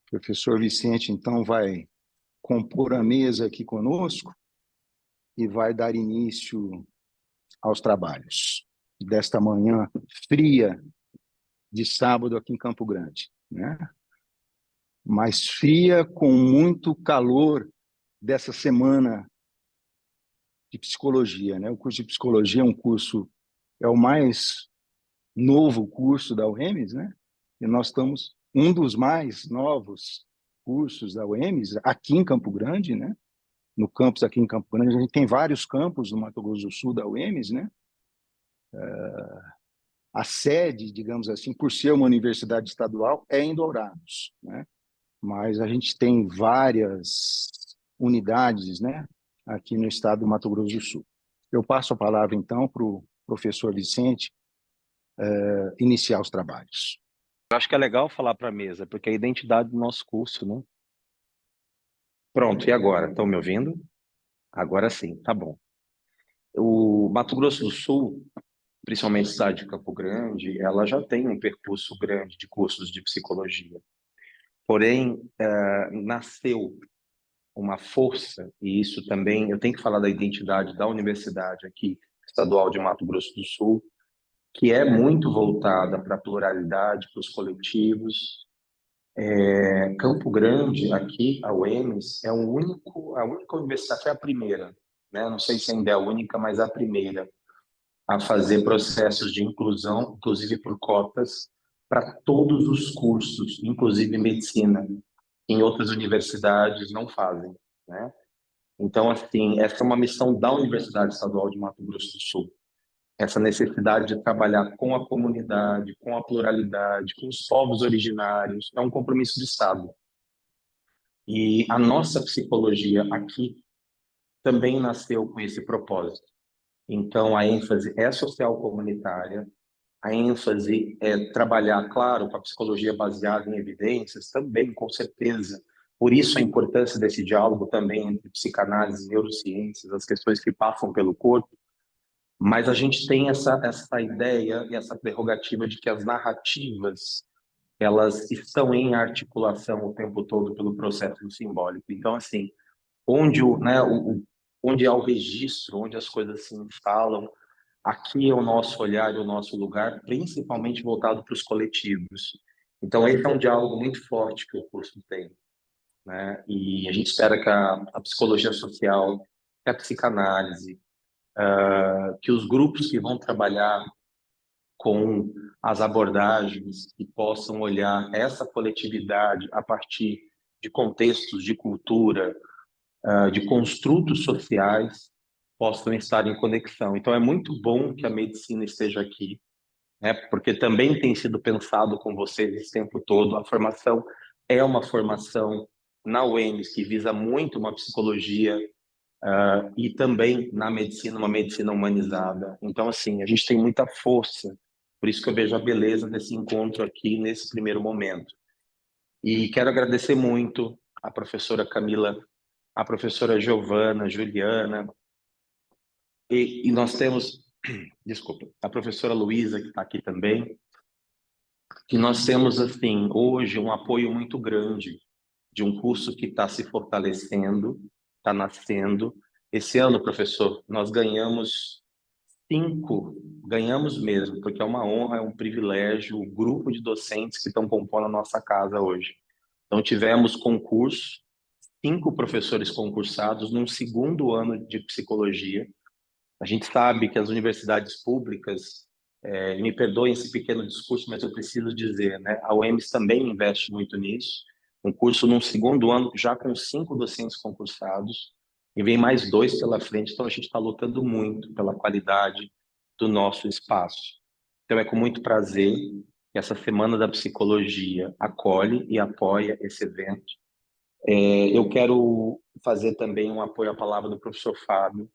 Professor Vicente, então, vai compor a mesa aqui conosco e vai dar início aos trabalhos desta manhã fria de sábado aqui em Campo Grande, né? Mas fria com muito calor dessa semana de psicologia, né? O curso de psicologia é o mais novo curso da UEMS, né? E nós estamos um dos mais novos cursos da UEMS aqui em Campo Grande, né? No campus aqui em Campo Grande, a gente tem vários campos no Mato Grosso do Sul da UEMS, né? A sede, digamos assim, por ser uma universidade estadual, é em Dourados, né? Mas a gente tem várias unidades, né? Aqui no estado do Mato Grosso do Sul. Eu passo a palavra, então, para o professor Vicente iniciar os trabalhos. Eu acho que é legal falar para a mesa, porque é a identidade do nosso curso, né? Pronto, e agora? Estão me ouvindo? Agora sim, tá bom. O Mato Grosso do Sul, principalmente a cidade de Campo Grande, ela já tem um percurso grande de cursos de psicologia. Porém, nasceu uma força, e isso também, eu tenho que falar da identidade da universidade aqui, estadual de Mato Grosso do Sul, que é muito voltada para a pluralidade, para os coletivos. Campo Grande, aqui, a UEMS, a única universidade, foi a primeira, né? Não sei se ainda é a única, mas a primeira a fazer processos de inclusão, inclusive por cotas, para todos os cursos, inclusive medicina. Em outras universidades não fazem, né? Então, assim, essa é uma missão da Universidade Estadual de Mato Grosso do Sul. Essa necessidade de trabalhar com a comunidade, com a pluralidade, com os povos originários, é um compromisso do Estado. E a nossa psicologia aqui também nasceu com esse propósito. Então, a ênfase é social comunitária, a ênfase é trabalhar, claro, com a psicologia baseada em evidências, também, com certeza. Por isso a importância desse diálogo também entre psicanálise e neurociências, as questões que passam pelo corpo, mas a gente tem essa ideia e essa prerrogativa de que as narrativas, elas estão em articulação o tempo todo pelo processo do simbólico. Então, assim, onde há o registro, onde as coisas se instalam, aqui é o nosso olhar e o nosso lugar, principalmente voltado para os coletivos. Então, esse é um diálogo muito forte que o curso tem, né? E a gente espera que a psicologia social, que a psicanálise, que os grupos que vão trabalhar com as abordagens que possam olhar essa coletividade a partir de contextos de cultura, de construtos sociais, possam estar em conexão. Então, é muito bom que a medicina esteja aqui, né? Porque também tem sido pensado com vocês esse tempo todo. A formação é uma formação na UEMS que visa muito uma psicologia e também na medicina, uma medicina humanizada. Então, assim, a gente tem muita força. Por isso que eu vejo a beleza desse encontro aqui nesse primeiro momento. E quero agradecer muito a professora Camila, a professora Giovana, Juliana, e nós temos, desculpa, a professora Luísa, que está aqui também, que nós temos, assim, hoje um apoio muito grande de um curso que está se fortalecendo, está nascendo. Esse ano, professor, nós ganhamos mesmo, porque é uma honra, é um privilégio, o grupo de docentes que estão compondo a nossa casa hoje. Então, tivemos concurso, 5 professores concursados num segundo ano de psicologia. A gente sabe que as universidades públicas, me perdoem esse pequeno discurso, mas eu preciso dizer, né? A UEMS também investe muito nisso. Um curso num segundo ano, já com 5 docentes concursados, e vem mais 2 pela frente, então a gente está lutando muito pela qualidade do nosso espaço. Então é com muito prazer que essa Semana da Psicologia acolhe e apoia esse evento. Eu quero fazer também um apoio à palavra do professor Fábio.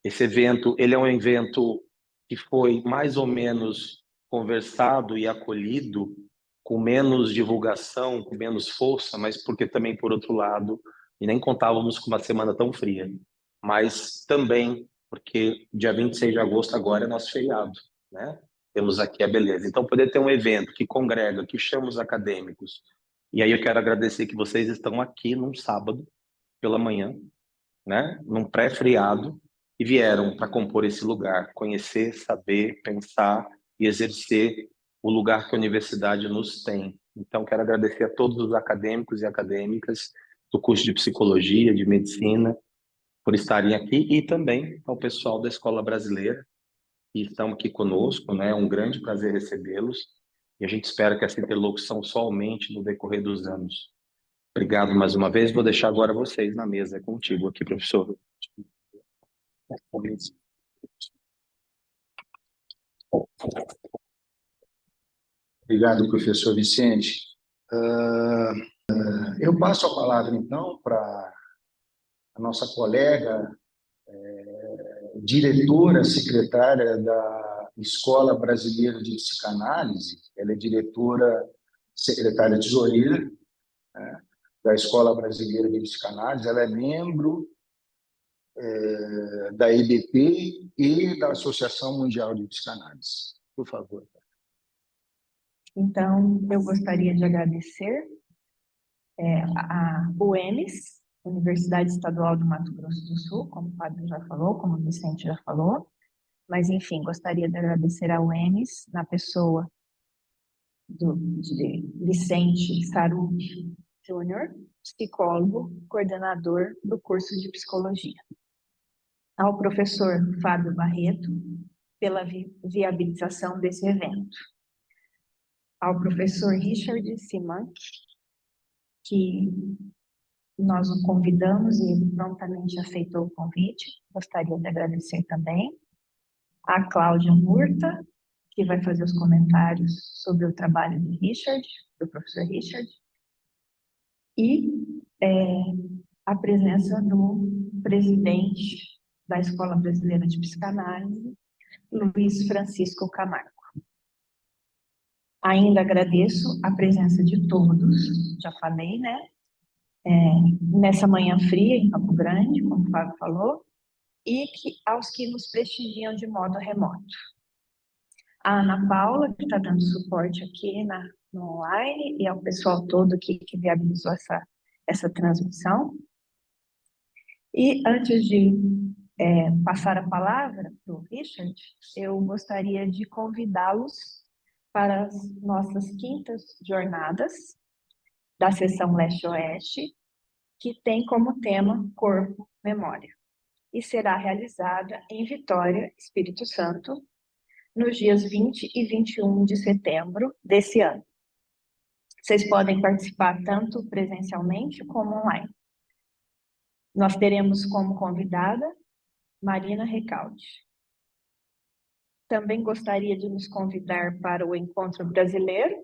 Esse evento, ele é um evento que foi mais ou menos conversado e acolhido, com menos divulgação, com menos força, mas porque também, por outro lado, e nem contávamos com uma semana tão fria, mas também porque dia 26 de agosto agora é nosso feriado, né? Temos aqui a beleza. Então, poder ter um evento que congrega, que chama os acadêmicos, E aí eu quero agradecer que vocês estão aqui num sábado pela manhã, né, num pré-feriado, e vieram para compor esse lugar, conhecer, saber, pensar e exercer o lugar que a universidade nos tem. Então, quero agradecer a todos os acadêmicos e acadêmicas do curso de Psicologia, de Medicina, por estarem aqui, e também ao pessoal da Escola Brasileira, que estão aqui conosco, né? É um grande prazer recebê-los, e a gente espera que essa interlocução só aumente no decorrer dos anos. Obrigado mais uma vez. Vou deixar agora vocês na mesa. É contigo aqui, professor. Obrigado, professor Vicente. Eu passo a palavra, então, para a nossa colega, diretora, secretária da Escola Brasileira de Psicanálise. Ela é diretora, secretária tesoureira, né, da Escola Brasileira de Psicanálise. Ela é membro da EBP e da Associação Mundial de Psicanálise. Por favor. Então, eu gostaria de agradecer a UEMS, Universidade Estadual do Mato Grosso do Sul, como o Fábio já falou, como o Vicente já falou, mas, enfim, gostaria de agradecer a UEMS na pessoa de Vicente Sarubi Júnior, psicólogo, coordenador do curso de Psicologia. Ao professor Fábio Barreto, pela viabilização desse evento. Ao professor Richard Simank, que nós o convidamos e ele prontamente aceitou o convite. Gostaria de agradecer também. A Cláudia Murta, que vai fazer os comentários sobre o trabalho de Richard, do professor Richard. E a presença do presidente da Escola Brasileira de Psicanálise, Luiz Francisco Camargo. Ainda agradeço a presença de todos, já falei, né? Nessa manhã fria em Campo Grande, como o Fábio falou, e aos que nos prestigiam de modo remoto. A Ana Paula, que está dando suporte aqui no online, e ao pessoal todo aqui que viabilizou essa transmissão. E antes de passar a palavra para o Richard, eu gostaria de convidá-los para as nossas quintas jornadas da seção Leste-Oeste, que tem como tema Corpo, Memória, e será realizada em Vitória, Espírito Santo, nos dias 20 e 21 de setembro desse ano. Vocês podem participar tanto presencialmente como online. Nós teremos como convidada Marina Recalde. Também gostaria de nos convidar para o Encontro Brasileiro,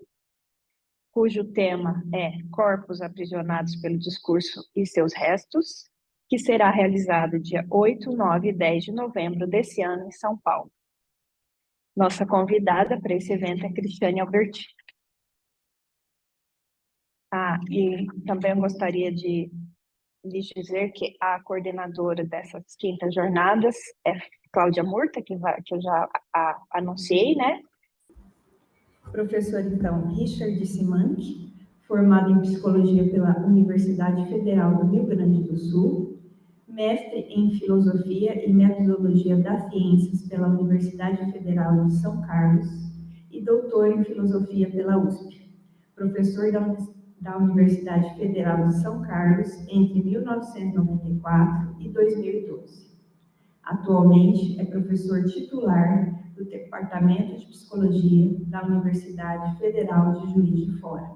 cujo tema é Corpos Aprisionados pelo Discurso e Seus Restos, que será realizado dia 8, 9 e 10 de novembro desse ano em São Paulo. Nossa convidada para esse evento é Cristiane Alberti. E também gostaria de lhes dizer que a coordenadora dessas quintas jornadas é Cláudia Murta, que eu já anunciei, né? Professor, então, Richard Simank, formado em Psicologia pela Universidade Federal do Rio Grande do Sul, mestre em Filosofia e Metodologia das Ciências pela Universidade Federal de São Carlos e doutor em Filosofia pela USP, professor da Universidade Federal de São Carlos entre 1994 e 2012. Atualmente é professor titular do Departamento de Psicologia da Universidade Federal de Juiz de Fora.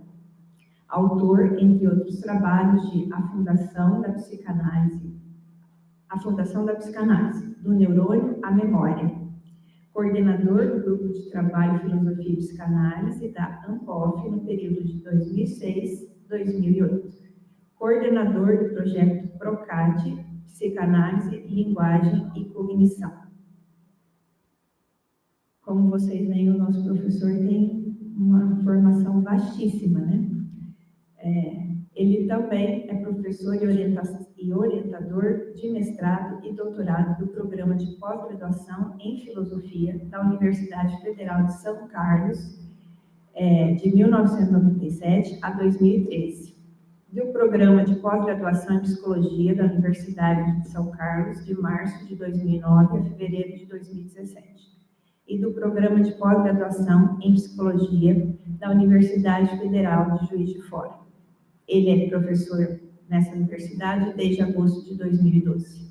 Autor, entre outros trabalhos, de A Fundação da Psicanálise, do Neurônio à Memória. Coordenador do Grupo de Trabalho Filosofia e Psicanálise da ANPOF no período de 2006-2008. Coordenador do projeto PROCAT, Psicanálise, Linguagem e Cognição. Como vocês veem, o nosso professor tem uma formação vastíssima, né? Ele também é professor e orientador de mestrado e doutorado do Programa de Pós-Graduação em Filosofia da Universidade Federal de São Carlos, de 1997 a 2013, do Programa de Pós-Graduação em Psicologia da Universidade de São Carlos, de março de 2009 a fevereiro de 2017, e do Programa de Pós-Graduação em Psicologia da Universidade Federal de Juiz de Fora. Ele é professor nessa universidade desde agosto de 2012.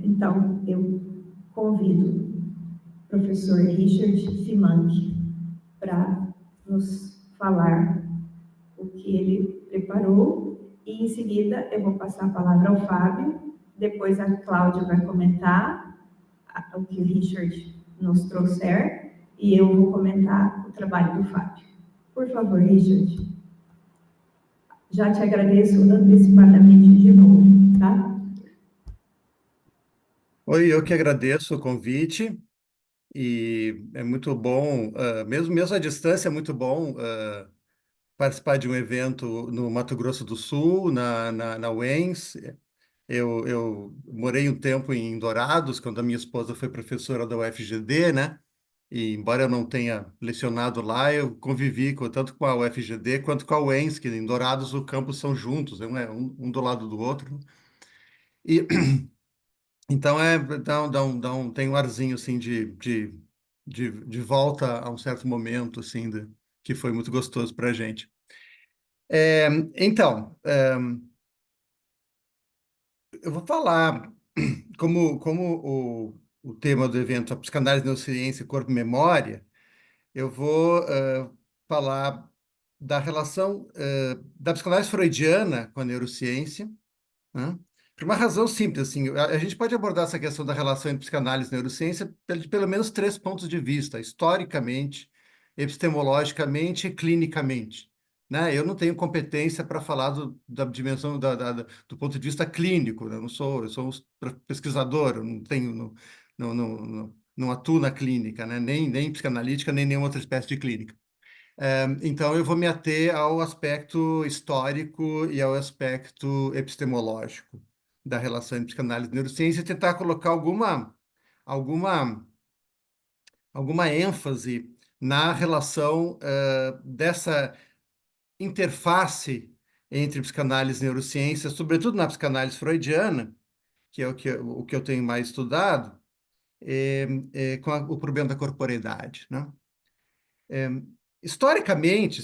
Então, eu convido o professor Richard Simank para nos falar o que ele preparou, e em seguida eu vou passar a palavra ao Fábio, depois a Cláudia vai comentar o que o Richard nos trouxer, e eu vou comentar o trabalho do Fábio. Por favor, Richard. Já te agradeço antecipadamente de novo, tá? Oi, eu que agradeço o convite, e é muito bom, mesmo à distância, é muito bom participar de um evento no Mato Grosso do Sul, na UENS. Eu morei um tempo em Dourados, quando a minha esposa foi professora da UFGD, né? E embora eu não tenha lecionado lá, eu convivi tanto com a UFGD quanto com a UENS, que em Dourados o campus são juntos, um do lado do outro. E então tem um arzinho assim de volta a um certo momento assim que foi muito gostoso para a gente. Então, eu vou falar como o tema do evento é Psicanálise, Neurociência, Corpo e Memória. Eu vou falar da relação da psicanálise freudiana com a neurociência, né? Por uma razão simples, assim, a gente pode abordar essa questão da relação entre psicanálise e neurociência de pelo menos 3 pontos de vista: historicamente, epistemologicamente e clinicamente, né? Eu não tenho competência para falar da dimensão do ponto de vista clínico, né? Eu sou um pesquisador, eu não tenho, não atuo na clínica, né? Nem psicanalítica, nem nenhuma outra espécie de clínica. Então, eu vou me ater ao aspecto histórico e ao aspecto epistemológico da relação entre psicanálise e neurociência e tentar colocar alguma, alguma ênfase na relação dessa interface entre psicanálise e neurociência, sobretudo na psicanálise freudiana, que é o que eu tenho mais estudado, com o problema da corporeidade, né? Historicamente,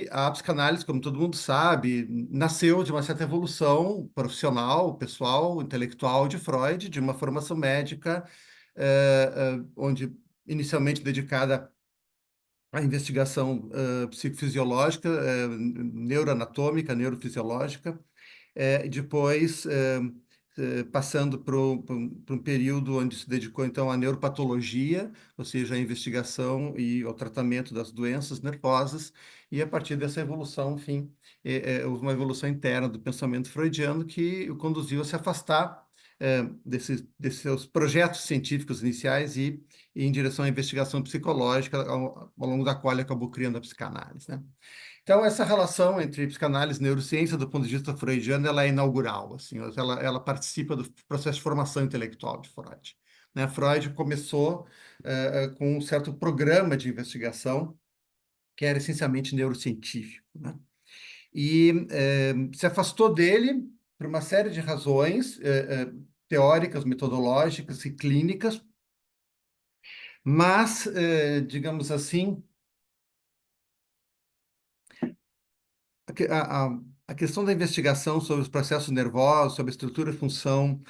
a psicanálise, como todo mundo sabe, nasceu de uma certa evolução profissional, pessoal, intelectual de Freud, de uma formação médica, onde inicialmente dedicada à investigação psicofisiológica, neuroanatômica, neurofisiológica, depois passando por um período onde se dedicou então à neuropatologia, ou seja, à investigação e ao tratamento das doenças nervosas, e a partir dessa evolução, enfim, houve uma evolução interna do pensamento freudiano que o conduziu a se afastar desses seus projetos científicos iniciais e em direção à investigação psicológica, ao longo da qual ele acabou criando a psicanálise, né? Então, essa relação entre psicanálise e neurociência, do ponto de vista freudiano, ela é inaugural, assim, ela participa do processo de formação intelectual de Freud, né? Freud começou com um certo programa de investigação que era essencialmente neurocientífico, né? E se afastou dele por uma série de razões teóricas, metodológicas e clínicas, mas, digamos assim, a questão da investigação sobre os processos nervosos, sobre a estrutura e função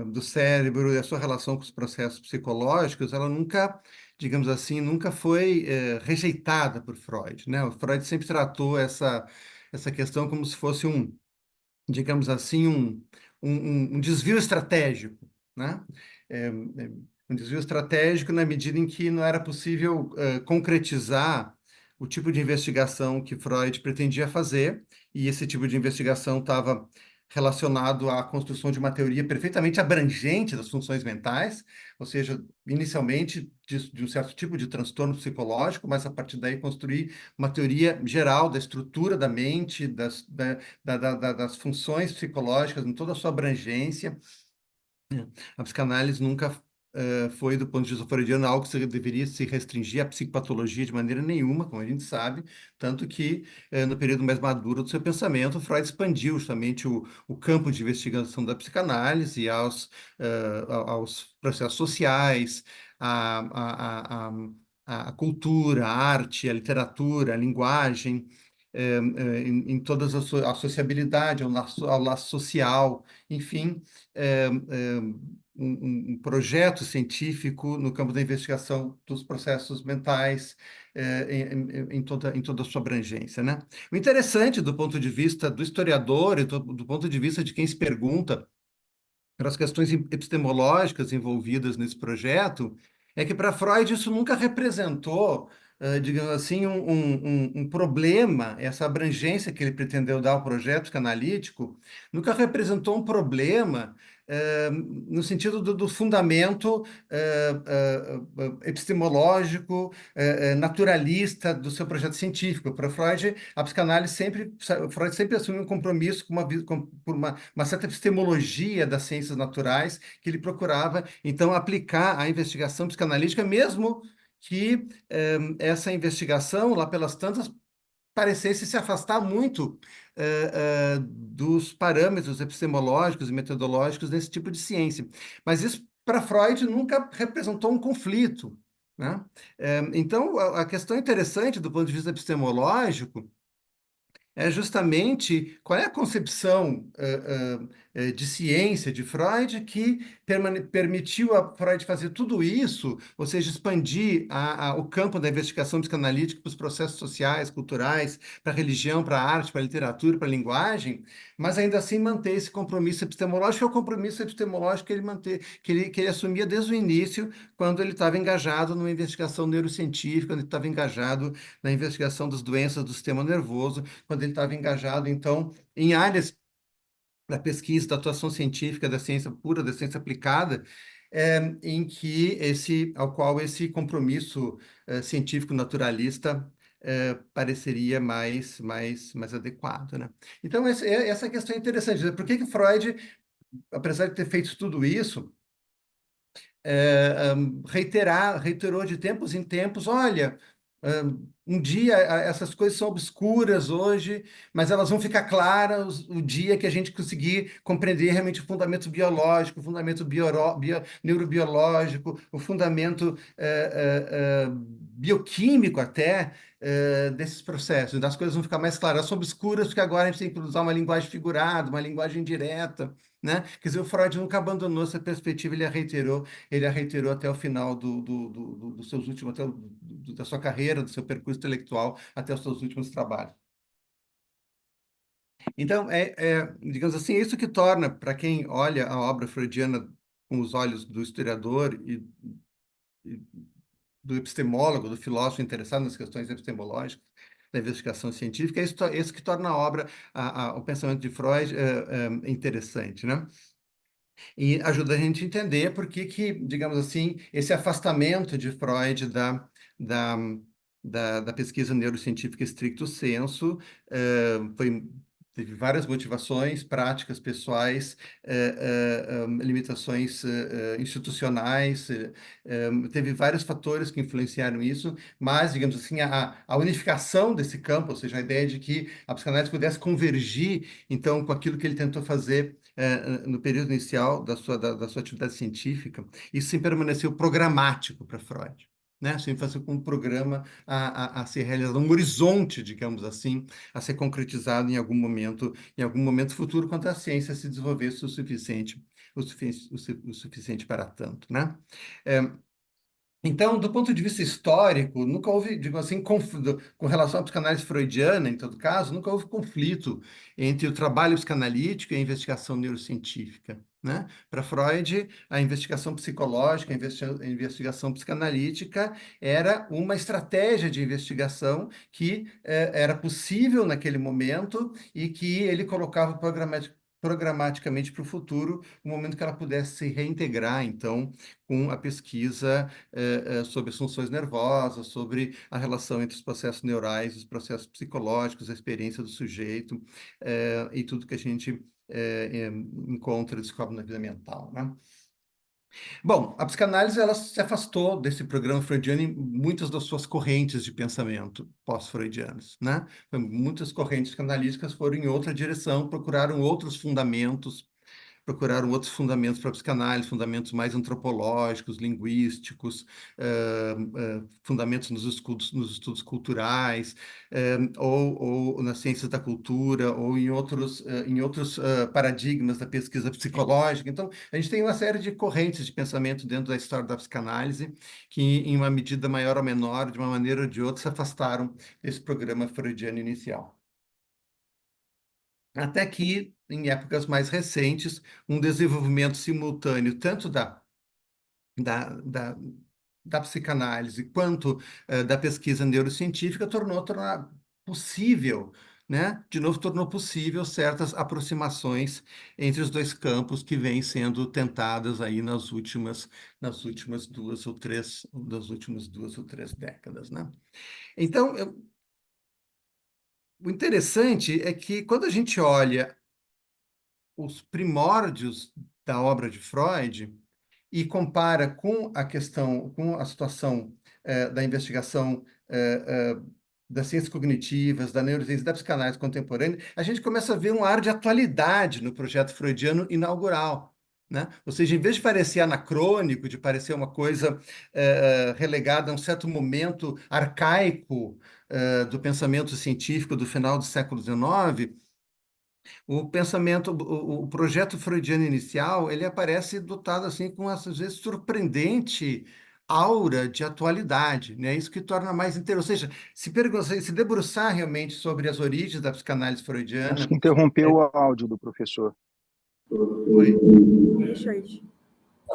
do cérebro e a sua relação com os processos psicológicos, ela nunca, digamos assim, nunca foi rejeitada por Freud, né? O Freud sempre tratou essa questão como se fosse digamos assim, um desvio estratégico, né? Um desvio estratégico na medida em que não era possível concretizar o tipo de investigação que Freud pretendia fazer, e esse tipo de investigação estava relacionado à construção de uma teoria perfeitamente abrangente das funções mentais, ou seja, inicialmente de um certo tipo de transtorno psicológico, mas a partir daí construir uma teoria geral da estrutura da mente, das funções psicológicas em toda a sua abrangência. A psicanálise nunca foi, do ponto de vista freudiano, algo que deveria se restringir à psicopatologia de maneira nenhuma, como a gente sabe, tanto que, no período mais maduro do seu pensamento, Freud expandiu justamente o campo de investigação da psicanálise aos processos sociais, a cultura, a arte, a literatura, a linguagem, em todas a sociabilidade, ao laço social, enfim, um projeto científico no campo da investigação dos processos mentais, em toda a sua abrangência, né? O interessante do ponto de vista do historiador e do ponto de vista de quem se pergunta para as questões epistemológicas envolvidas nesse projeto, é que para Freud isso nunca representou, digamos assim, um problema, essa abrangência que ele pretendeu dar ao projeto psicanalítico, nunca representou um problema no sentido do fundamento epistemológico, naturalista do seu projeto científico. Para Freud, a psicanálise Freud sempre assumiu um compromisso por uma certa epistemologia das ciências naturais que ele procurava, então, aplicar à investigação psicanalítica, mesmo que essa investigação, lá pelas tantas, parecesse se afastar muito dos parâmetros epistemológicos e metodológicos desse tipo de ciência. Mas isso, para Freud, nunca representou um conflito, né? Então, a questão interessante do ponto de vista epistemológico é justamente qual é a concepção de ciência de Freud que permitiu a Freud fazer tudo isso, ou seja, expandir o campo da investigação psicanalítica para os processos sociais, culturais, para a religião, para a arte, para a literatura, para a linguagem, mas ainda assim manter esse compromisso epistemológico, que é o compromisso epistemológico que ele assumia desde o início, quando ele estava engajado numa investigação neurocientífica, quando ele estava engajado na investigação das doenças do sistema nervoso, quando ele estava engajado, então, em áreas da pesquisa, da atuação científica, da ciência pura, da ciência aplicada, ao qual esse compromisso científico naturalista pareceria mais adequado, né? Então, essa questão é interessante, né? Por que Freud, apesar de ter feito tudo isso, reiterou de tempos em tempos, olha, um dia essas coisas são obscuras hoje, mas elas vão ficar claras o dia que a gente conseguir compreender realmente o fundamento biológico, o fundamento neurobiológico, o fundamento bioquímico até desses processos. Das coisas vão ficar mais claras. Elas são obscuras porque agora a gente tem que usar uma linguagem figurada, uma linguagem direta, né? Quer dizer, o Freud nunca abandonou essa perspectiva, ele a reiterou até o final dos seus últimos, da sua carreira, do seu percurso intelectual, até os seus últimos trabalhos. Então, digamos assim, é isso que torna, para quem olha a obra freudiana com os olhos do historiador e do epistemólogo, do filósofo interessado nas questões epistemológicas, da investigação científica, é isso que torna a obra, o pensamento de Freud interessante, né? E ajuda a gente a entender por que, digamos assim, esse afastamento de Freud da, da pesquisa neurocientífica stricto sensu teve várias motivações práticas, pessoais, limitações institucionais, teve vários fatores que influenciaram isso, mas, digamos assim, a unificação desse campo, ou seja, a ideia de que a psicanálise pudesse convergir, então, com aquilo que ele tentou fazer no período inicial da sua atividade científica, isso sempre permaneceu programático para Freud, né? Sempre fazer com um programa a ser realizado, um horizonte, digamos assim, a ser concretizado em algum momento futuro, quando a ciência se desenvolvesse o suficiente para tanto, né? Então, do ponto de vista histórico, nunca houve, digo assim, com relação à psicanálise freudiana, em todo caso, nunca houve conflito entre o trabalho psicanalítico e a investigação neurocientífica, né? Para Freud, a investigação psicológica, a investigação psicanalítica era uma estratégia de investigação que era possível naquele momento e que ele colocava programaticamente para o futuro, no momento que ela pudesse se reintegrar, então, com a pesquisa sobre as funções nervosas, sobre a relação entre os processos neurais, os processos psicológicos, a experiência do sujeito e tudo que a gente encontra e descobre na vida mental, né? Bom, a psicanálise ela se afastou desse programa freudiano em muitas das suas correntes de pensamento pós-freudianas, né? Muitas correntes psicanalíticas foram em outra direção, procuraram outros fundamentos para a psicanálise, fundamentos mais antropológicos, linguísticos, fundamentos nos estudos culturais, ou nas ciências da cultura, ou em outros paradigmas da pesquisa psicológica. Então, a gente tem uma série de correntes de pensamento dentro da história da psicanálise que, em uma medida maior ou menor, de uma maneira ou de outra, se afastaram desse programa freudiano inicial. Até que, em épocas mais recentes, um desenvolvimento simultâneo tanto da, da, da psicanálise quanto da pesquisa neurocientífica tornou possível, né? De novo, tornou possível certas aproximações entre os dois campos que vêm sendo tentadas aí nas últimas 2 ou 3 décadas, né? Então, o interessante é que quando a gente olha os primórdios da obra de Freud e compara com a situação da investigação das ciências cognitivas, da neurociência, da psicanálise contemporânea, a gente começa a ver um ar de atualidade no projeto freudiano inaugural. Né? Ou seja, em vez de parecer anacrônico, de parecer uma coisa relegada a um certo momento arcaico do pensamento científico do final do século XIX, o projeto freudiano inicial, ele aparece dotado assim com às vezes surpreendente aura de atualidade, né? Isso que torna mais interessante. Ou seja, se debruçar realmente sobre as origens da psicanálise Acho freudiana. que interrompeu o áudio do professor. Oi, Richard,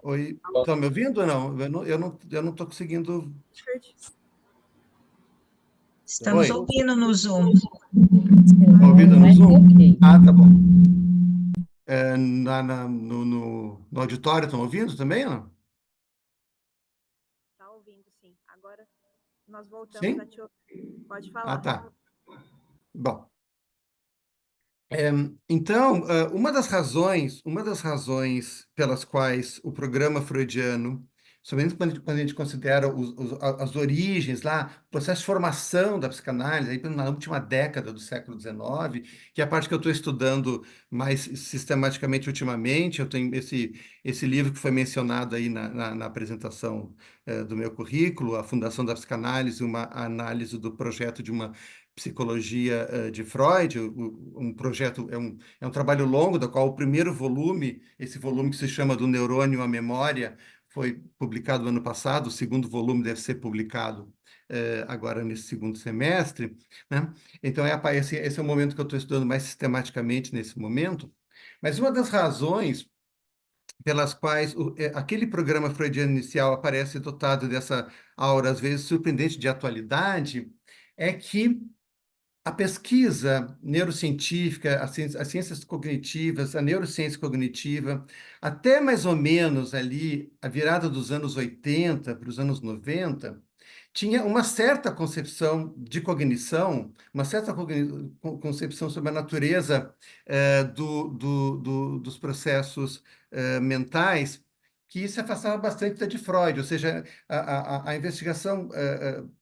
oi, estão me ouvindo ou não? Eu não estou conseguindo. Richard, Estamos Oi, ouvindo no Zoom. estão ouvindo no Zoom? Ah, tá bom. No auditório estão ouvindo também, ou não? tá ouvindo, sim. Agora nós voltamos Sim? a te ouvir. Pode Ah, falar. tá. Bom. Então, uma das razões pelas quais o programa freudiano, somente quando a gente considera as origens lá, o processo de formação da psicanálise, aí na última década do século XIX, que é a parte que eu estou estudando mais sistematicamente ultimamente, eu tenho esse livro que foi mencionado aí na apresentação do meu currículo, A Fundação da Psicanálise, uma análise do projeto de uma psicologia de Freud, um projeto, é um trabalho longo, da qual o primeiro volume, esse volume que se chama Do Neurônio à Memória, foi publicado no ano passado, o segundo volume deve ser publicado agora nesse segundo semestre, né? Então, esse é o momento que eu estou estudando mais sistematicamente nesse momento, mas uma das razões pelas quais aquele programa freudiano inicial aparece dotado dessa aura, às vezes surpreendente de atualidade, é que a pesquisa neurocientífica, as ciências cognitivas, a neurociência cognitiva, até mais ou menos ali, a virada dos anos 80 para os anos 90, tinha uma certa concepção de cognição, uma certa concepção sobre a natureza dos processos mentais, que se afastava bastante da de Freud, ou seja, a investigação,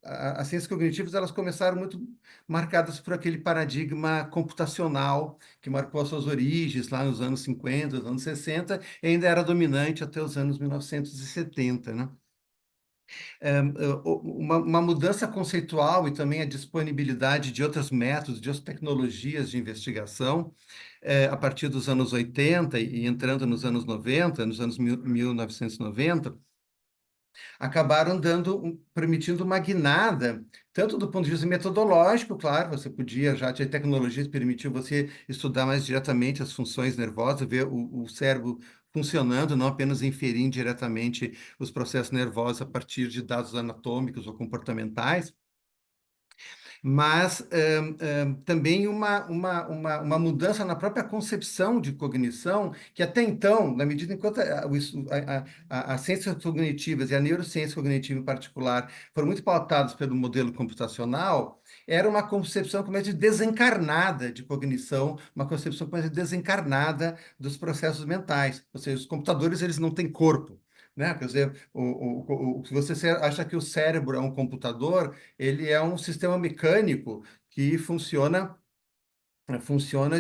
as ciências cognitivas, elas começaram muito marcadas por aquele paradigma computacional que marcou as suas origens lá nos anos 50, nos anos 60, e ainda era dominante até os anos 1970, né? Uma mudança conceitual e também a disponibilidade de outros métodos, de outras tecnologias de investigação, a partir dos anos 80 e entrando nos anos 90, nos anos 1990, acabaram permitindo uma guinada, tanto do ponto de vista metodológico, claro, você podia, já tinha tecnologias que permitiam você estudar mais diretamente as funções nervosas, ver o cérebro funcionando, não apenas inferir diretamente os processos nervosos a partir de dados anatômicos ou comportamentais, mas também uma mudança na própria concepção de cognição, que até então, na medida em que as ciências cognitivas e a neurociência cognitiva em particular foram muito pautadas pelo modelo computacional, era uma concepção como de desencarnada de cognição, uma concepção como desencarnada dos processos mentais, ou seja, os computadores eles não têm corpo. né? Quer dizer, se você acha que o cérebro é um computador, ele é um sistema mecânico que funciona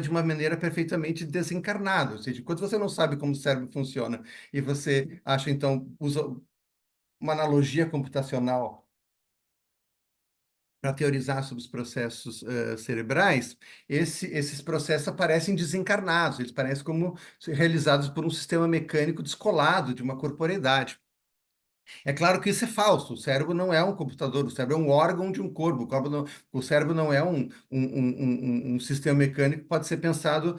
de uma maneira perfeitamente desencarnada. Ou seja, quando você não sabe como o cérebro funciona e você acha, então, usa uma analogia computacional para teorizar sobre os processos cerebrais, esses processos aparecem desencarnados, eles parecem como realizados por um sistema mecânico descolado de uma corporeidade. É claro que isso é falso. O cérebro não é um computador, o cérebro é um órgão de um corpo. O cérebro não é um sistema mecânico que pode ser pensado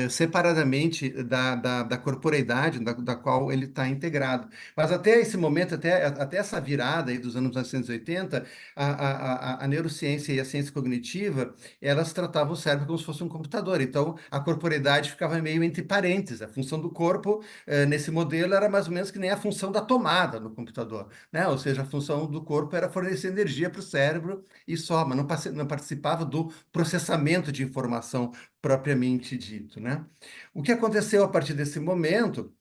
separadamente da corporeidade da qual ele está integrado. Mas até esse momento, até essa virada aí dos anos 1980, a neurociência e a ciência cognitiva, elas tratavam o cérebro como se fosse um computador. Então, a corporeidade ficava meio entre parênteses. A função do corpo nesse modelo era mais ou menos que nem a função da tomada no computador, né? Ou seja, a função do corpo era fornecer energia para o cérebro e só, mas não participava do processamento de informação propriamente dito, né? O que aconteceu a partir desse momento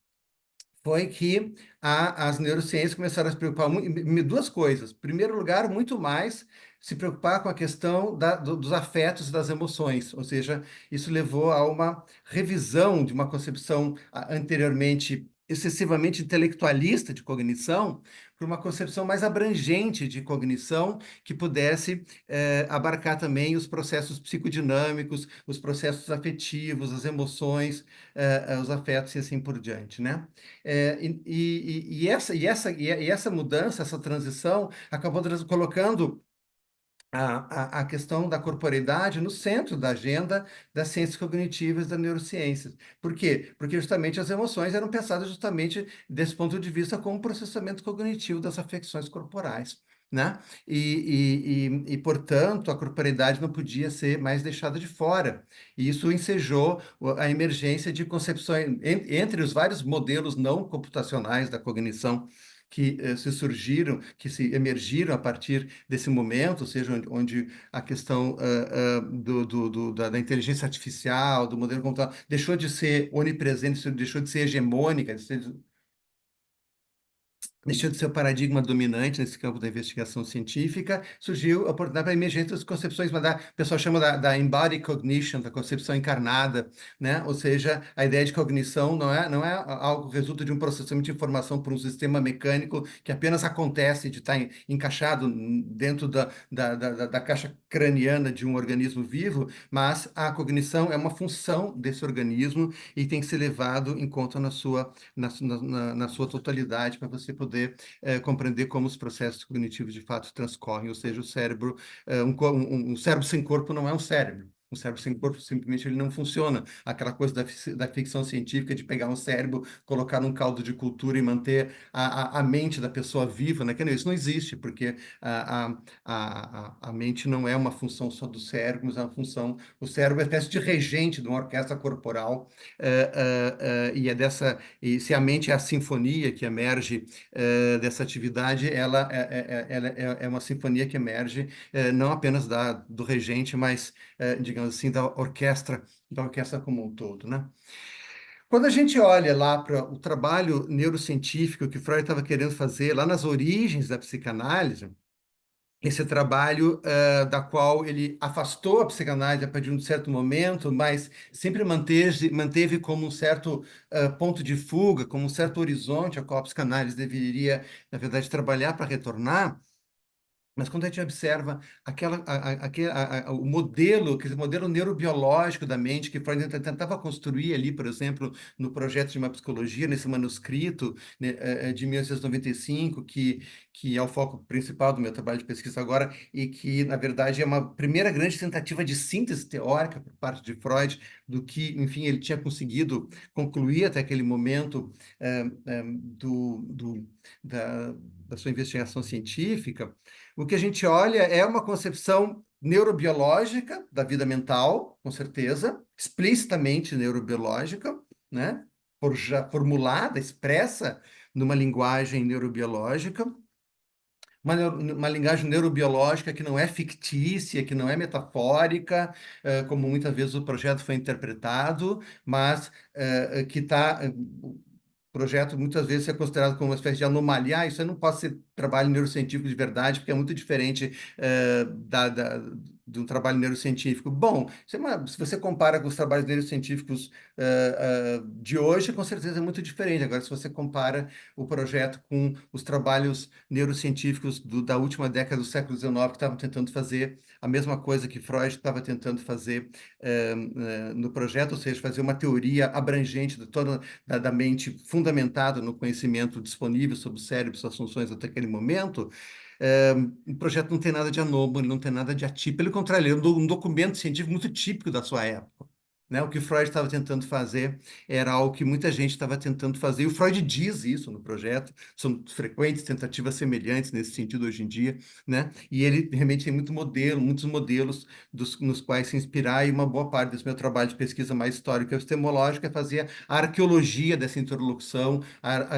foi que as neurociências começaram a se preocupar em duas coisas. Em primeiro lugar, muito mais se preocupar com a questão dos afetos e das emoções, ou seja, isso levou a uma revisão de uma concepção anteriormente excessivamente intelectualista de cognição para uma concepção mais abrangente de cognição que pudesse abarcar também os processos psicodinâmicos, os processos afetivos, as emoções, os afetos e assim por diante, né? E essa mudança, essa transição, acabou colocando a questão da corporeidade no centro da agenda das ciências cognitivas e das neurociências. Por quê? Porque justamente as emoções eram pensadas justamente desse ponto de vista como processamento cognitivo das afecções corporais, né? Portanto, a corporeidade não podia ser mais deixada de fora. E isso ensejou a emergência de concepções, entre os vários modelos não computacionais da cognição que se emergiram a partir desse momento, ou seja, onde a questão da inteligência artificial, do modelo computacional, deixou de ser onipresente, deixou de ser hegemônica, deixou de ser o paradigma dominante nesse campo da investigação científica, surgiu a oportunidade para a emergência das concepções, o pessoal chama da embodied cognition, da concepção encarnada, né? Ou seja, a ideia de cognição não é algo que resulta de um processamento de informação por um sistema mecânico que apenas acontece de estar encaixado dentro da caixa craniana de um organismo vivo, mas a cognição é uma função desse organismo e tem que ser levado em conta na sua totalidade para você poder compreender como os processos cognitivos de fato transcorrem, ou seja, o cérebro, um cérebro sem corpo não é um cérebro. Um cérebro sem corpo, simplesmente, ele não funciona. Aquela coisa da ficção científica de pegar um cérebro, colocar num caldo de cultura e manter a mente da pessoa viva, né? Isso não existe, porque a mente não é uma função só do cérebro, mas é uma função... O cérebro é uma espécie de regente de uma orquestra corporal, e se a mente é a sinfonia que emerge dessa atividade, ela é uma sinfonia que emerge não apenas do regente, mas, digamos assim, da orquestra como um todo, né? Quando a gente olha lá para o trabalho neurocientífico que Freud estava querendo fazer lá nas origens da psicanálise, esse trabalho da qual ele afastou a psicanálise a partir de um certo momento, mas sempre manteve como um certo ponto de fuga, como um certo horizonte a qual a psicanálise deveria, na verdade, trabalhar para retornar. Mas quando a gente observa o modelo, aquele modelo neurobiológico da mente que Freud tentava construir ali, por exemplo, no projeto de uma psicologia, nesse manuscrito, né, de 1995, que é o foco principal do meu trabalho de pesquisa agora, e que, na verdade, é uma primeira grande tentativa de síntese teórica por parte de Freud do que, enfim, ele tinha conseguido concluir até aquele momento da sua investigação científica. O que a gente olha é uma concepção neurobiológica da vida mental, com certeza, explicitamente neurobiológica, né? Já formulada, expressa numa linguagem neurobiológica, uma linguagem neurobiológica que não é fictícia, que não é metafórica, como muitas vezes o projeto foi interpretado, mas que está projeto muitas vezes é considerado como uma espécie de anomalia. Isso aí não pode ser trabalho neurocientífico de verdade, porque é muito diferente de um trabalho neurocientífico. Bom, se você compara com os trabalhos neurocientíficos de hoje, com certeza é muito diferente. Agora, se você compara o projeto com os trabalhos neurocientíficos da última década do século XIX, que estavam tentando fazer a mesma coisa que Freud estava tentando fazer no projeto, ou seja, fazer uma teoria abrangente de toda da mente fundamentada no conhecimento disponível sobre o cérebro e suas funções até aquele momento, o projeto não tem nada de anômalo, não tem nada de atípico, pelo contrário, ele é um documento científico muito típico da sua época. Né? O que Freud estava tentando fazer era algo que muita gente estava tentando fazer, e o Freud diz isso no projeto, são frequentes tentativas semelhantes nesse sentido hoje em dia, né? E ele realmente tem muitos modelos nos quais se inspirar, e uma boa parte desse meu trabalho de pesquisa mais histórica e epistemológica é fazer a arqueologia dessa interlocução, a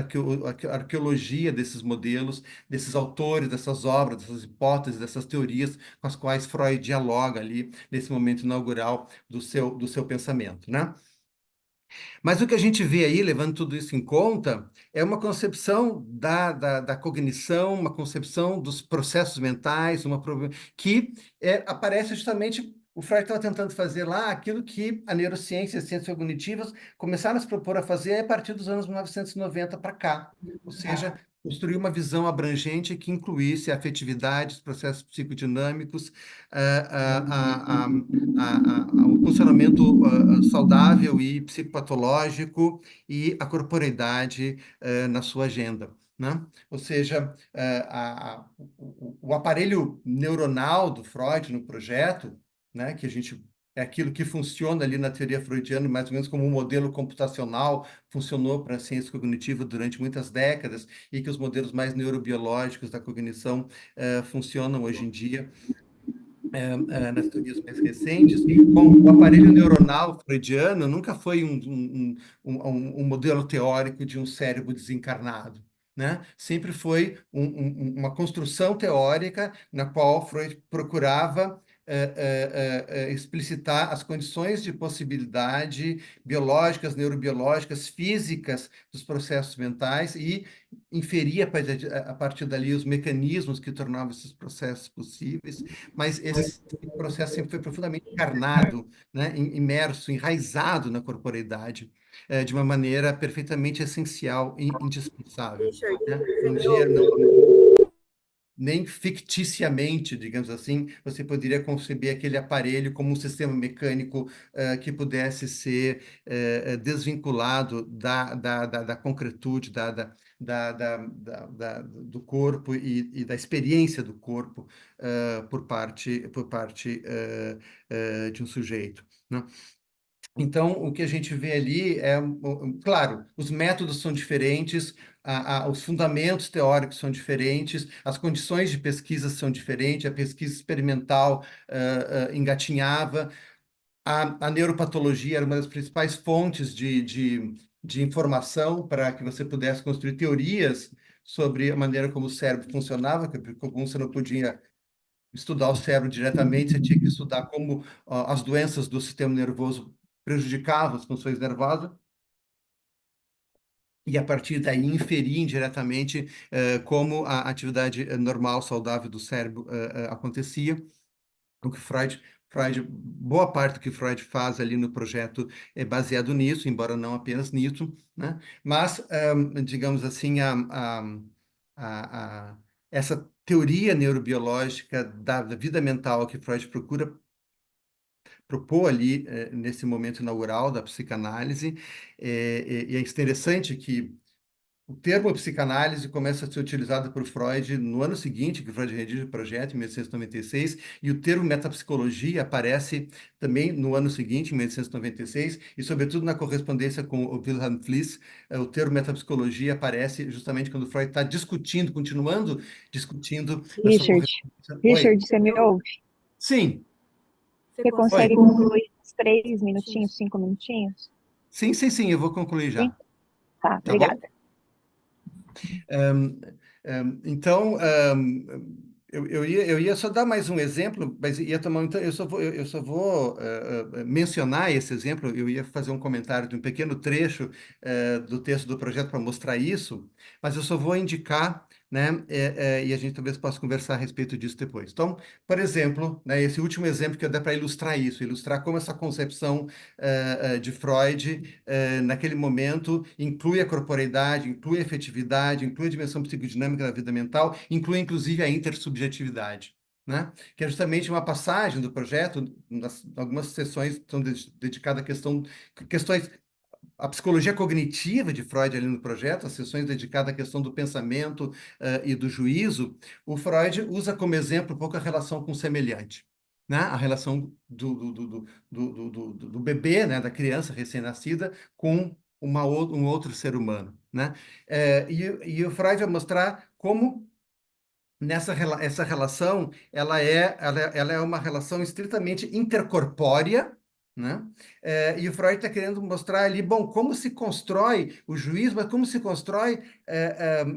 arqueologia desses modelos, desses autores, dessas obras, dessas hipóteses, dessas teorias com as quais Freud dialoga ali nesse momento inaugural do seu pensamento, né? Mas o que a gente vê aí, levando tudo isso em conta, é uma concepção da cognição, uma concepção dos processos mentais, que aparece justamente. O Freud estava tentando fazer lá aquilo que a neurociência e as ciências cognitivas começaram a se propor a fazer a partir dos anos 1990 para cá. Ou seja, construir uma visão abrangente que incluísse a afetividade, os processos psicodinâmicos, o funcionamento saudável e psicopatológico e a corporeidade na sua agenda. Né? Ou seja, o aparelho neuronal do Freud no projeto, né, que a gente é aquilo que funciona ali na teoria freudiana, mais ou menos como um modelo computacional, funcionou para a ciência cognitiva durante muitas décadas, e que os modelos mais neurobiológicos da cognição funcionam hoje em dia nas teorias mais recentes. Bom, o aparelho neuronal freudiano nunca foi um modelo teórico de um cérebro desencarnado. Né? Sempre foi uma construção teórica na qual Freud procurava explicitar as condições de possibilidade biológicas, neurobiológicas, físicas dos processos mentais e inferir a partir dali os mecanismos que tornavam esses processos possíveis, mas esse processo sempre foi profundamente encarnado, né, imerso, enraizado na corporeidade, de uma maneira perfeitamente essencial e indispensável. Richard, Né? você Um me dia, ouve? nem ficticiamente, digamos assim, você poderia conceber aquele aparelho como um sistema mecânico que pudesse ser desvinculado da concretude, do corpo e da experiência do corpo por parte de um sujeito. Né? Então, o que a gente vê ali claro, os métodos são diferentes, os fundamentos teóricos são diferentes, as condições de pesquisa são diferentes, a pesquisa experimental engatinhava, a neuropatologia era uma das principais fontes de informação para que você pudesse construir teorias sobre a maneira como o cérebro funcionava, porque como você não podia estudar o cérebro diretamente, você tinha que estudar como as doenças do sistema nervoso prejudicavam as funções nervosas, e a partir daí inferir indiretamente como a atividade normal, saudável do cérebro acontecia. O que boa parte do que Freud faz ali no projeto é baseado nisso, embora não apenas nisso, né? Mas, digamos assim, essa teoria neurobiológica da vida mental que Freud procura propor ali nesse momento inaugural da psicanálise, e é interessante que o termo psicanálise começa a ser utilizado por Freud no ano seguinte, que Freud redige o projeto, em 1896, e o termo metapsicologia aparece também no ano seguinte, em 1896, e sobretudo na correspondência com o Wilhelm Fliess, o termo metapsicologia aparece justamente quando Freud está continuando discutindo na sua Richard, correspondência. Oi? Richard, você me ouve? Sim. Você Você Oi. consegue concluir uns 3 minutinhos, 5 minutinhos? Sim, eu vou concluir Sim? já. Tá, Tá bom? obrigada. Então, Eu ia só dar mais um exemplo, mas ia tomar. Então, eu só vou mencionar esse exemplo. Eu ia fazer um comentário de um pequeno trecho do texto do projeto para mostrar isso, mas eu só vou indicar, né? E a gente talvez possa conversar a respeito disso depois. Então, por exemplo, né, esse último exemplo que eu dei para ilustrar isso, ilustrar como essa concepção de Freud, naquele momento, inclui a corporeidade, inclui a efetividade, inclui a dimensão psicodinâmica da vida mental, inclui inclusive a intersubjetividade, né? Que é justamente uma passagem do projeto, algumas sessões estão dedicadas a questões, a psicologia cognitiva de Freud ali no projeto, as sessões dedicadas à questão do pensamento e do juízo. O Freud usa como exemplo um pouco a relação com o semelhante, né? A relação do bebê, né? Da criança recém-nascida com um outro ser humano, né? E o Freud vai mostrar como essa relação ela é uma relação estritamente intercorpórea, né? E o Freud está querendo mostrar ali, bom, como se constrói o juízo, mas como se constrói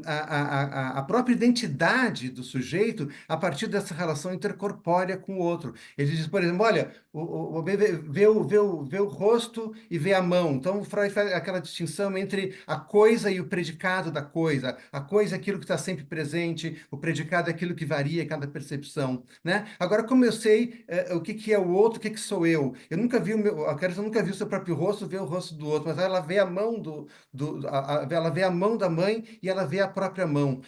a própria identidade do sujeito a partir dessa relação intercorpórea com o outro. Ele diz, por exemplo, olha, o bebê vê o rosto e vê a mão. Então, o Freud faz aquela distinção entre a coisa e o predicado da coisa. A coisa é aquilo que está sempre presente, o predicado é aquilo que varia a cada percepção, né? Agora, como eu sei o que é o outro, o que sou eu? Eu nunca vi a Clarissa nunca viu o seu próprio rosto, vê o rosto do outro, mas ela vê a mão ela vê a mão da mãe e ela vê a própria mão.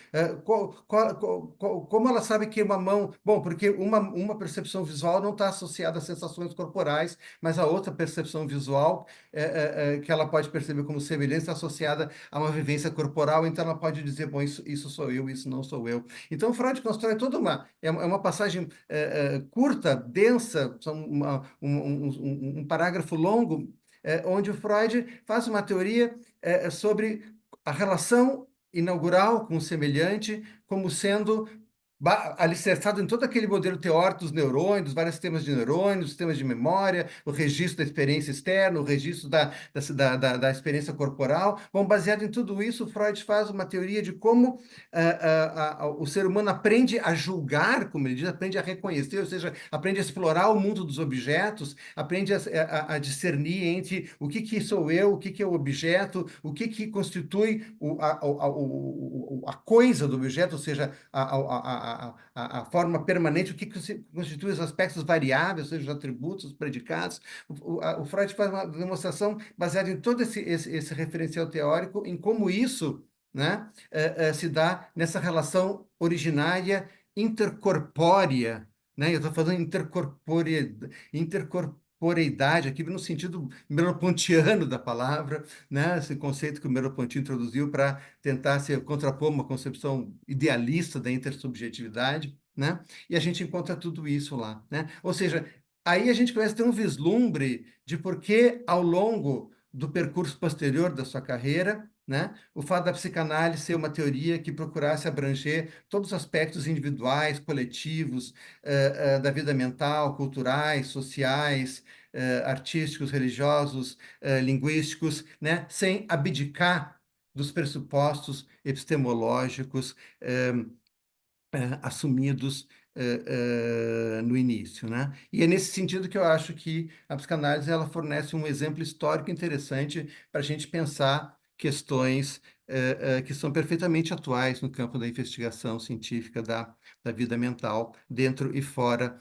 Como ela sabe que uma mão... Bom, porque uma percepção visual não está associada a sensações corporais, mas a outra percepção visual que ela pode perceber como semelhança associada a uma vivência corporal, então ela pode dizer, bom, isso sou eu, isso não sou eu. Então, Freud constrói toda uma passagem curta, densa, são um parágrafo longo, onde o Freud faz uma teoria sobre a relação inaugural com o semelhante como sendo alicerçado em todo aquele modelo teórico dos neurônios, dos vários sistemas de neurônios, sistemas de memória, o registro da experiência externa, o registro da experiência corporal. Bom, baseado em tudo isso, Freud faz uma teoria de como o ser humano aprende a julgar, como ele diz, aprende a reconhecer, ou seja, aprende a explorar o mundo dos objetos, aprende a discernir entre o que sou eu, o que é o objeto, o que constitui a coisa do objeto, ou seja, a forma permanente, o que constitui os aspectos variáveis, ou seja, os atributos, os predicados. O Freud faz uma demonstração baseada em todo esse referencial teórico, em como isso, né, se dá nessa relação originária intercorpórea, né? Eu estou falando intercorporeidade aqui no sentido merleau-pontiano da palavra, né? Esse conceito que o Merleau-Ponty introduziu para tentar se contrapor uma concepção idealista da intersubjetividade, né? E a gente encontra tudo isso lá, né? Ou seja, aí a gente começa a ter um vislumbre de por que, ao longo do percurso posterior da sua carreira, né, o fato da psicanálise ser uma teoria que procurasse abranger todos os aspectos individuais, coletivos, da vida mental, culturais, sociais, artísticos, religiosos, linguísticos, né, sem abdicar dos pressupostos epistemológicos assumidos no início, né? E é nesse sentido que eu acho que a psicanálise ela fornece um exemplo histórico interessante para a gente pensar questões que são perfeitamente atuais no campo da investigação científica da vida mental, dentro e fora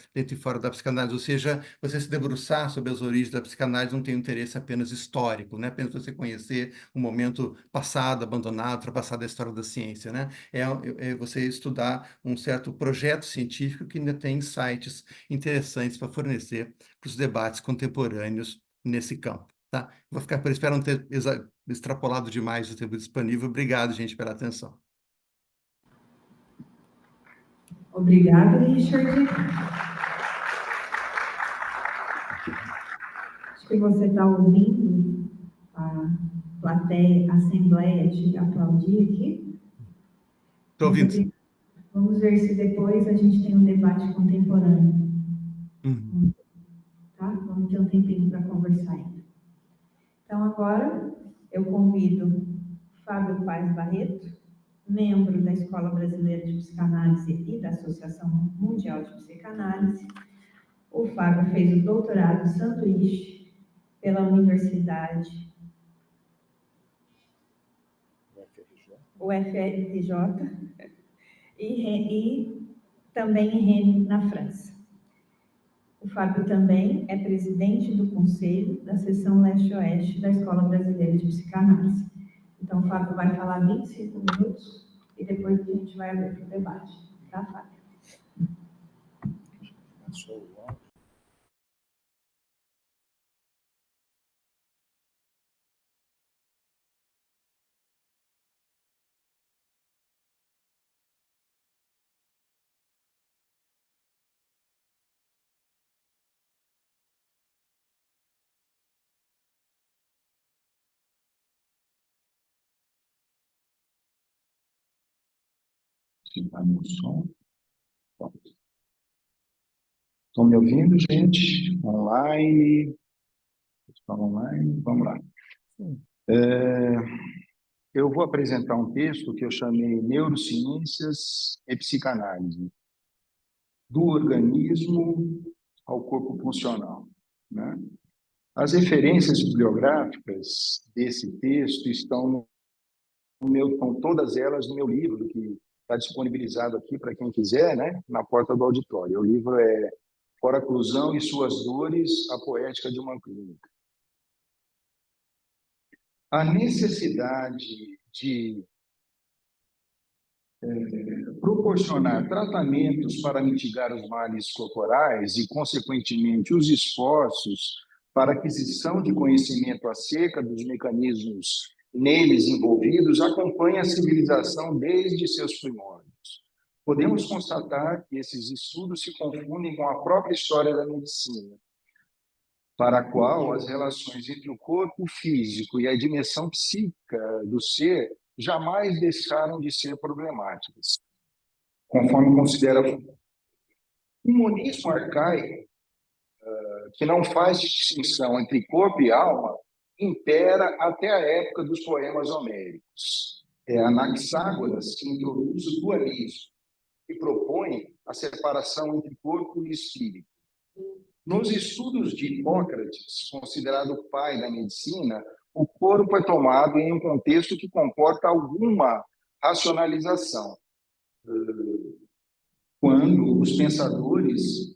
da psicanálise. Ou seja, você se debruçar sobre as origens da psicanálise não tem um interesse apenas histórico, né? Apenas você conhecer um momento passado, abandonado, ultrapassado da história da ciência, né? É você estudar um certo projeto científico que ainda tem insights interessantes para fornecer para os debates contemporâneos nesse campo. Tá? Vou ficar por espero não ter extrapolado demais o tempo disponível. Obrigado, gente, pela atenção. Obrigada, Richard. Acho que você está ouvindo a plateia, a assembleia te aplaudir aqui. Estou ouvindo. Vamos ver se depois a gente tem um debate contemporâneo. Tá? Vamos ter um tempinho para conversar ainda. Então, agora, eu convido Fábio Paes Barreto membro da Escola Brasileira de Psicanálise e da Associação Mundial de Psicanálise. O Fábio fez o doutorado sanduíche pela Universidade UFRJ e também em Rennes, na França. O Fábio também é presidente do Conselho da Seção Leste-Oeste da Escola Brasileira de Psicanálise. Então, o Fábio vai falar 25 minutos e depois a gente vai abrir para o debate. Tá, Fábio? Tá no som. Estão me ouvindo, gente? Online? Estão online? Vamos lá. Eu vou apresentar um texto que eu chamei Neurociências e Psicanálise, do organismo ao corpo funcional, né? As referências bibliográficas desse texto estão todas elas no meu livro, que está disponibilizado aqui para quem quiser, né, na porta do auditório. O livro é Fora a Clusão e Suas Dores, a Poética de uma Clínica. A necessidade de proporcionar tratamentos para mitigar os males corporais e, consequentemente, os esforços para aquisição de conhecimento acerca dos mecanismos neles envolvidos acompanha a civilização desde seus primórdios. Podemos constatar que esses estudos se confundem com a própria história da medicina, para a qual as relações entre o corpo físico e a dimensão psíquica do ser jamais deixaram de ser problemáticas, conforme considera o monismo arcaico, que não faz distinção entre corpo e alma, impera até a época dos poemas homéricos. É Anaxágoras que introduz o dualismo e propõe a separação entre corpo e espírito. Nos estudos de Hipócrates, considerado o pai da medicina, o corpo é tomado em um contexto que comporta alguma racionalização, quando os pensadores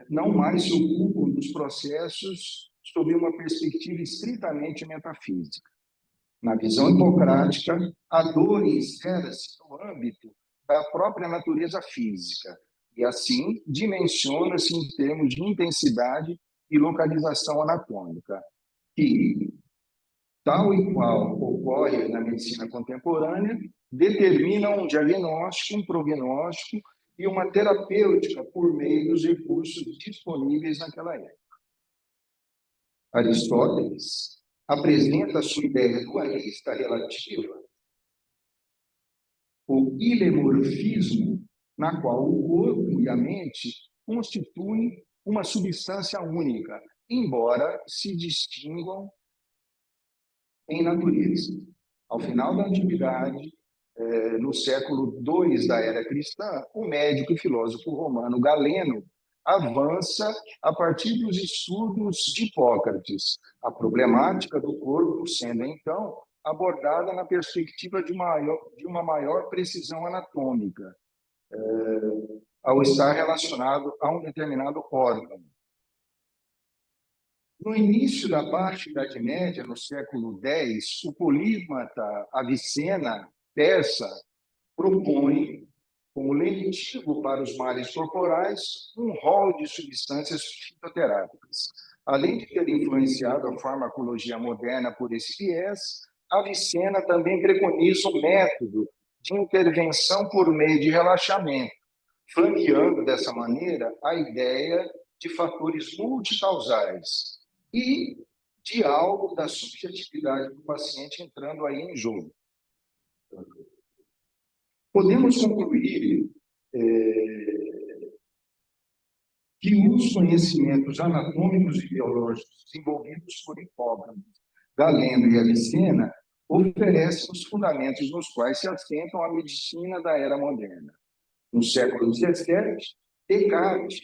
não mais se ocupam dos processos sob uma perspectiva estritamente metafísica. Na visão hipocrática, a dor insere-se no âmbito da própria natureza física e, assim, dimensiona-se em termos de intensidade e localização anatômica, que, tal e qual ocorre na medicina contemporânea, determinam um diagnóstico, um prognóstico e uma terapêutica por meio dos recursos disponíveis naquela época. Aristóteles apresenta a sua ideia dualista relativa, o ilemorfismo, na qual o corpo e a mente constituem uma substância única, embora se distinguam em natureza. Ao final da antiguidade, no século II da era cristã, o médico e filósofo romano Galeno avança a partir dos estudos de Hipócrates, a problemática do corpo sendo, então, abordada na perspectiva de uma maior precisão anatômica, ao estar relacionado a um determinado órgão. No início da Baixa Idade Média, no século X, o polímata Avicena, persa, propõe, como lenitivo para os males corporais, um rol de substâncias fitoterápicas. Além de ter influenciado a farmacologia moderna por esse viés, Avicena também preconiza um método de intervenção por meio de relaxamento, flanqueando dessa maneira a ideia de fatores multicausais e diálogo da subjetividade do paciente entrando aí em jogo. Podemos concluir que os conhecimentos anatômicos e biológicos desenvolvidos por Hipócrates, Galeno e Avicena oferecem os fundamentos nos quais se assentam a medicina da era moderna. No século XVII, Descartes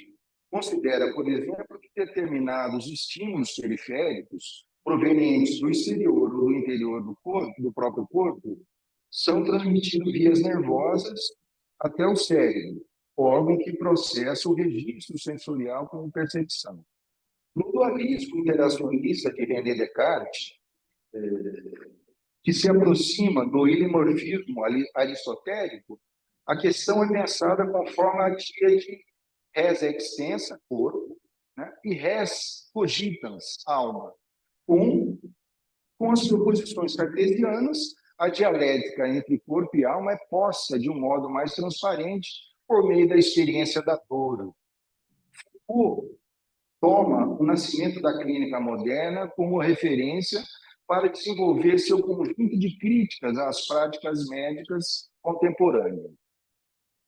considera, por exemplo, que determinados estímulos periféricos provenientes do exterior ou do interior do corpo, do próprio corpo, são transmitidos vias nervosas até o cérebro, órgão que processa o registro sensorial como percepção. No dualismo interacionista de René Descartes, que se aproxima do ilimorfismo aristotélico, a questão é pensada conforme a tríade res extensa, corpo, né, e res cogitans, alma. Com as proposições cartesianas, a dialética entre corpo e alma é posta de um modo mais transparente por meio da experiência da dor. Foucault toma o nascimento da clínica moderna como referência para desenvolver seu conjunto de críticas às práticas médicas contemporâneas.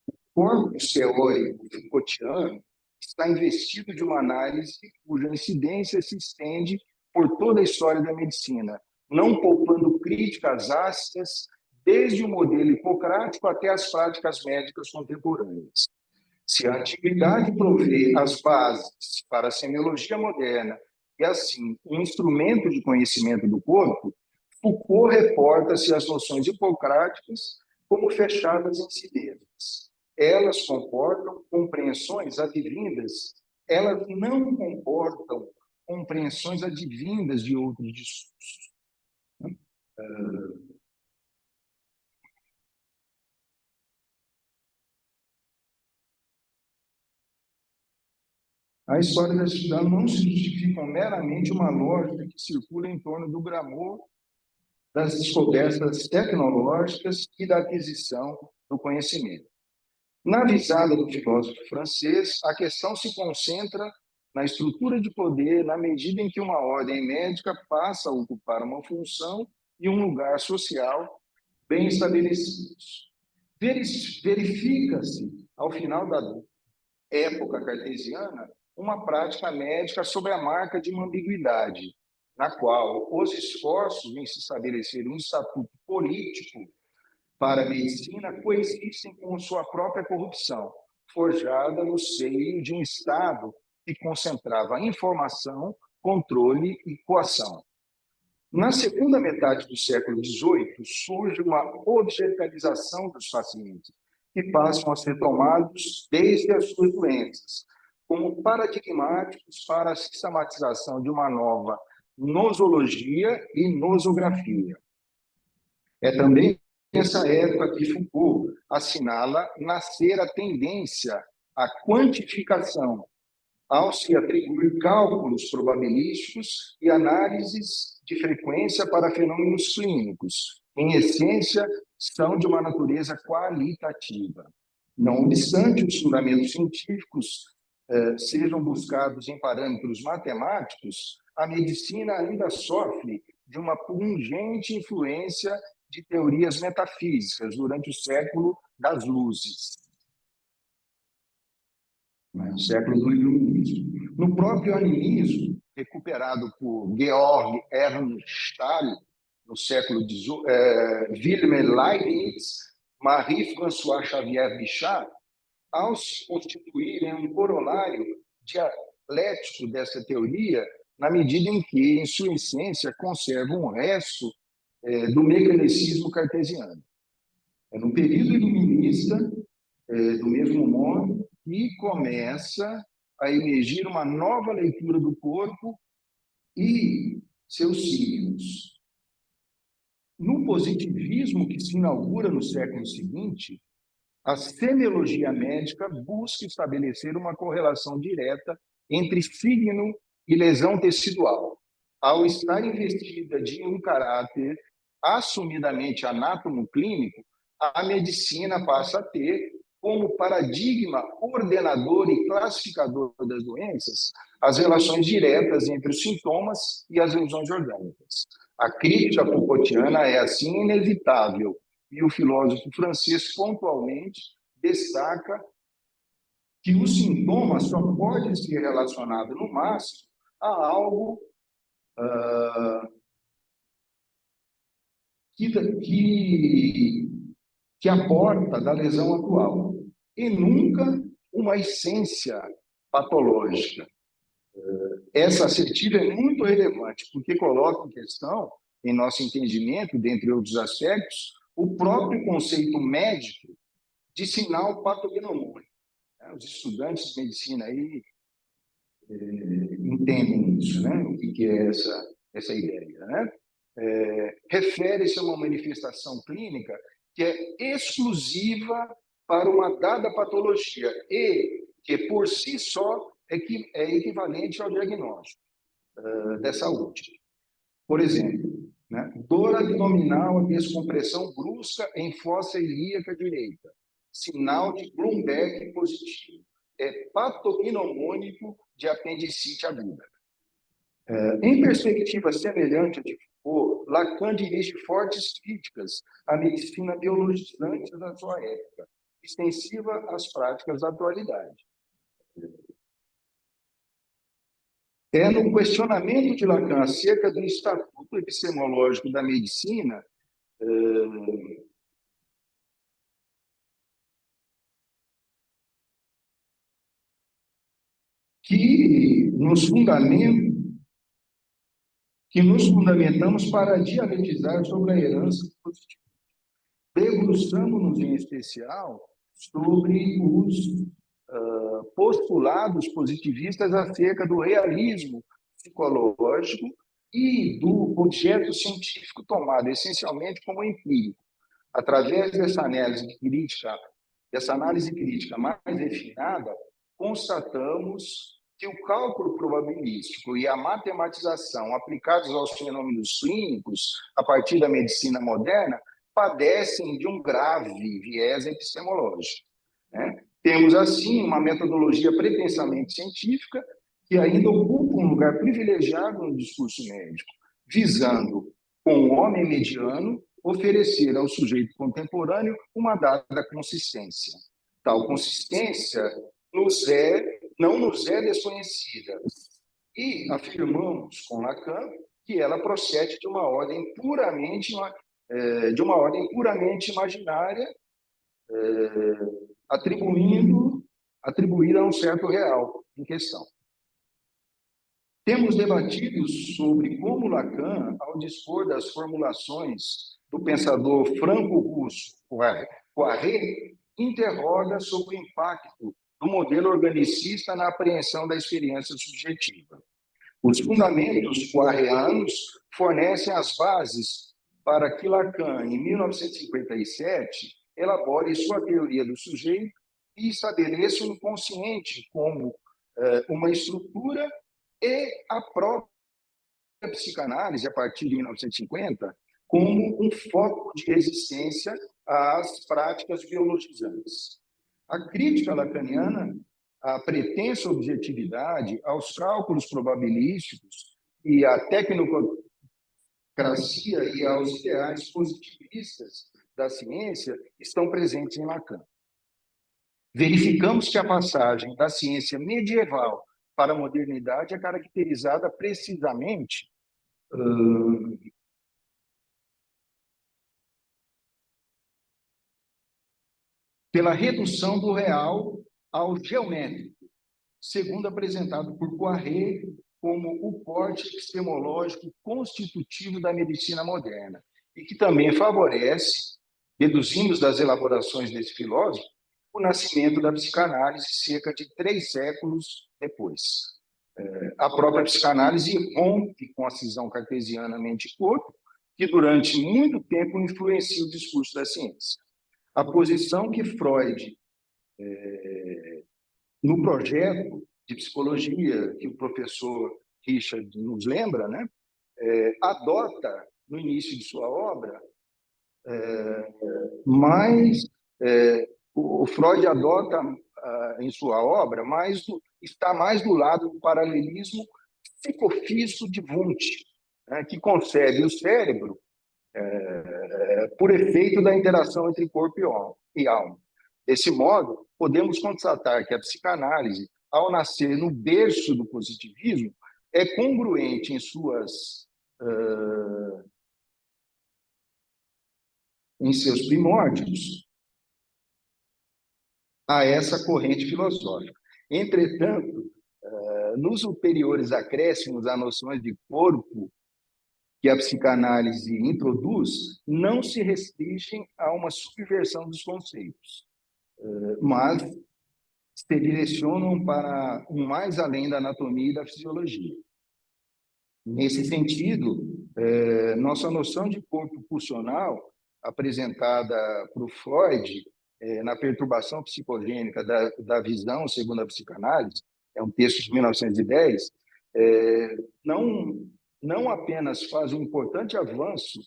O corpus teórico Foucaultiano está investido de uma análise cuja incidência se estende por toda a história da medicina, não poupando críticas ácidas desde o modelo hipocrático até as práticas médicas contemporâneas. Se a antiguidade provê as bases para a semiologia moderna e, assim, um instrumento de conhecimento do corpo, Foucault reporta-se as noções hipocráticas como fechadas em si mesmas. Elas comportam compreensões advindas, elas não comportam compreensões advindas de outros discursos. A história da estudante não se justifica meramente uma lógica que circula em torno do glamour das descobertas tecnológicas e da aquisição do conhecimento. Na visada do filósofo francês, a questão se concentra na estrutura de poder na medida em que uma ordem médica passa a ocupar uma função e um lugar social bem estabelecidos. Verifica-se, ao final da época cartesiana, uma prática médica sob a marca de uma ambiguidade, na qual os esforços em se estabelecer um estatuto político para a medicina coexistem com sua própria corrupção, forjada no seio de um Estado que concentrava informação, controle e coação. Na segunda metade do século XVIII, surge uma objetalização dos pacientes, que passam a ser tomados desde as suas doenças, como paradigmáticos para a sistematização de uma nova nosologia e nosografia. É também nessa época que Foucault assinala nascer a tendência à quantificação, ao se atribuir cálculos probabilísticos e análises de frequência para fenômenos clínicos, em essência, são de uma natureza qualitativa. Não obstante os fundamentos científicos sejam buscados em parâmetros matemáticos, a medicina ainda sofre de uma pungente influência de teorias metafísicas durante o século das luzes, o século do iluminismo. No próprio animismo, recuperado por Georg Ernst Stahl, no século XVIII, Wilhelm Leibniz, Marie-François Xavier Bichat, ao se constituírem um corolário dialético dessa teoria, na medida em que, em sua essência, conserva um resto do mecanicismo cartesiano. É no período iluminista, do mesmo modo, que começa a emergir uma nova leitura do corpo e seus signos. No positivismo que se inaugura no século seguinte, a semiologia médica busca estabelecer uma correlação direta entre signo e lesão tecidual. Ao estar investida de um caráter assumidamente anátomo-clínico, a medicina passa a ter como paradigma ordenador e classificador das doenças as relações diretas entre os sintomas e as lesões orgânicas. A crítica Foucaultiana é, assim, inevitável, e o filósofo francês pontualmente destaca que o sintoma só pode ser relacionado, no máximo, a algo que aporta da lesão atual, e nunca uma essência patológica. Essa assertiva é muito relevante, porque coloca em questão, em nosso entendimento, dentre outros aspectos, o próprio conceito médico de sinal patognomônico. Os estudantes de medicina aí entendem isso, né? O que é essa ideia, né? Refere-se a uma manifestação clínica que é exclusiva para uma dada patologia e que, por si só, é equivalente ao diagnóstico da saúde. Por exemplo, né? Dor abdominal, descompressão brusca em fossa ilíaca direita, sinal de Bloomberg positivo. É patognomônico de apendicite aguda. Em perspectiva semelhante a de Foucault, Lacan dirige fortes críticas à medicina biologizante da sua época, extensiva às práticas da atualidade. É no questionamento de Lacan acerca do estatuto epistemológico da medicina que nos fundamentamos para dialetizar sobre a herança positiva. Debruçamos-nos, em especial, sobre os postulados positivistas acerca do realismo psicológico e do objeto científico tomado essencialmente como empírico. Através dessa análise crítica mais refinada, constatamos que o cálculo probabilístico e a matematização aplicados aos fenômenos clínicos a partir da medicina moderna padecem de um grave viés epistemológico, né? Temos, assim, uma metodologia pretensamente científica que ainda ocupa um lugar privilegiado no discurso médico, visando, com o homem mediano, oferecer ao sujeito contemporâneo uma dada consistência. Tal consistência não nos é desconhecida. E afirmamos com Lacan que ela procede de uma ordem puramente imaginária, atribuída a um certo real em questão. Temos debatido sobre como Lacan, ao dispor das formulações do pensador franco-russo Poiré, interroga sobre o impacto do modelo organicista na apreensão da experiência subjetiva. Os fundamentos poirerianos fornecem as bases para que Lacan, em 1957, elabore sua teoria do sujeito e estabeleça o inconsciente como uma estrutura e a própria psicanálise, a partir de 1950, como um foco de resistência às práticas biologizantes. A crítica lacaniana à pretensa objetividade, aos cálculos probabilísticos e à tecnocracia e aos ideais positivistas da ciência estão presentes em Lacan. Verificamos que a passagem da ciência medieval para a modernidade é caracterizada precisamente pela redução do real ao geométrico, segundo apresentado por Poiré como o corte epistemológico constitutivo da medicina moderna, e que também favorece, deduzimos das elaborações desse filósofo, o nascimento da psicanálise cerca de 3 séculos depois. A própria psicanálise rompe com a cisão cartesiana mente-corpo, que durante muito tempo influencia o discurso da ciência. A posição que Freud, no projeto de psicologia que o professor Richard nos lembra, né, adota no início de sua obra, o Freud adota em sua obra, está mais do lado do paralelismo psicofísico de Wundt, né, que concebe o cérebro por efeito da interação entre corpo e alma. Desse modo, podemos constatar que a psicanálise, ao nascer no berço do positivismo, é congruente em suas em seus primórdios, a essa corrente filosófica. Entretanto, nos ulteriores acréscimos a noções de corpo que a psicanálise introduz, não se restringem a uma subversão dos conceitos, mas se direcionam para um mais além da anatomia e da fisiologia. Nesse sentido, nossa noção de corpo pulsional, apresentada por Freud na perturbação psicogênica da visão, segundo a psicanálise, é um texto de 1910, não apenas faz um importante avanço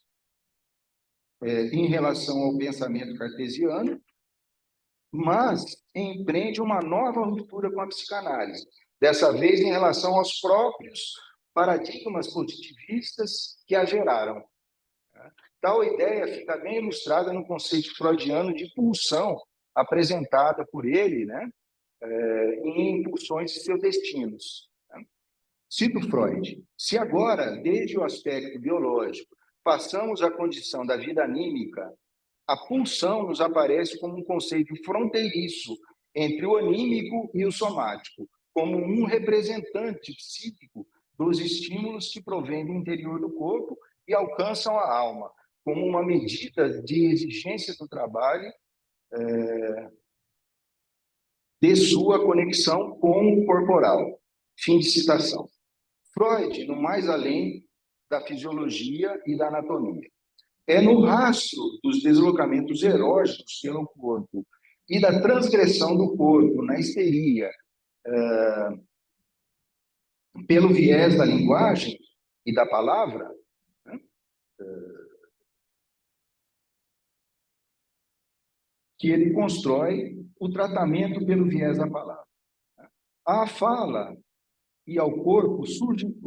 em relação ao pensamento cartesiano, mas empreende uma nova ruptura com a psicanálise, dessa vez em relação aos próprios paradigmas positivistas que a geraram. Tal ideia fica bem ilustrada no conceito freudiano de pulsão, apresentada por ele, né, em Impulsões e seus Destinos. Cito Freud: se agora, desde o aspecto biológico, passamos à condição da vida anímica, a pulsão nos aparece como um conceito fronteiriço entre o anímico e o somático, como um representante psíquico dos estímulos que provêm do interior do corpo e alcançam a alma, como uma medida de exigência do trabalho de sua conexão com o corporal. Fim de citação. Freud, no mais além da fisiologia e da anatomia. É no rastro dos deslocamentos erógenos pelo corpo e da transgressão do corpo na histeria, pelo viés da linguagem e da palavra, né, que ele constrói o tratamento pelo viés da palavra. À fala e ao corpo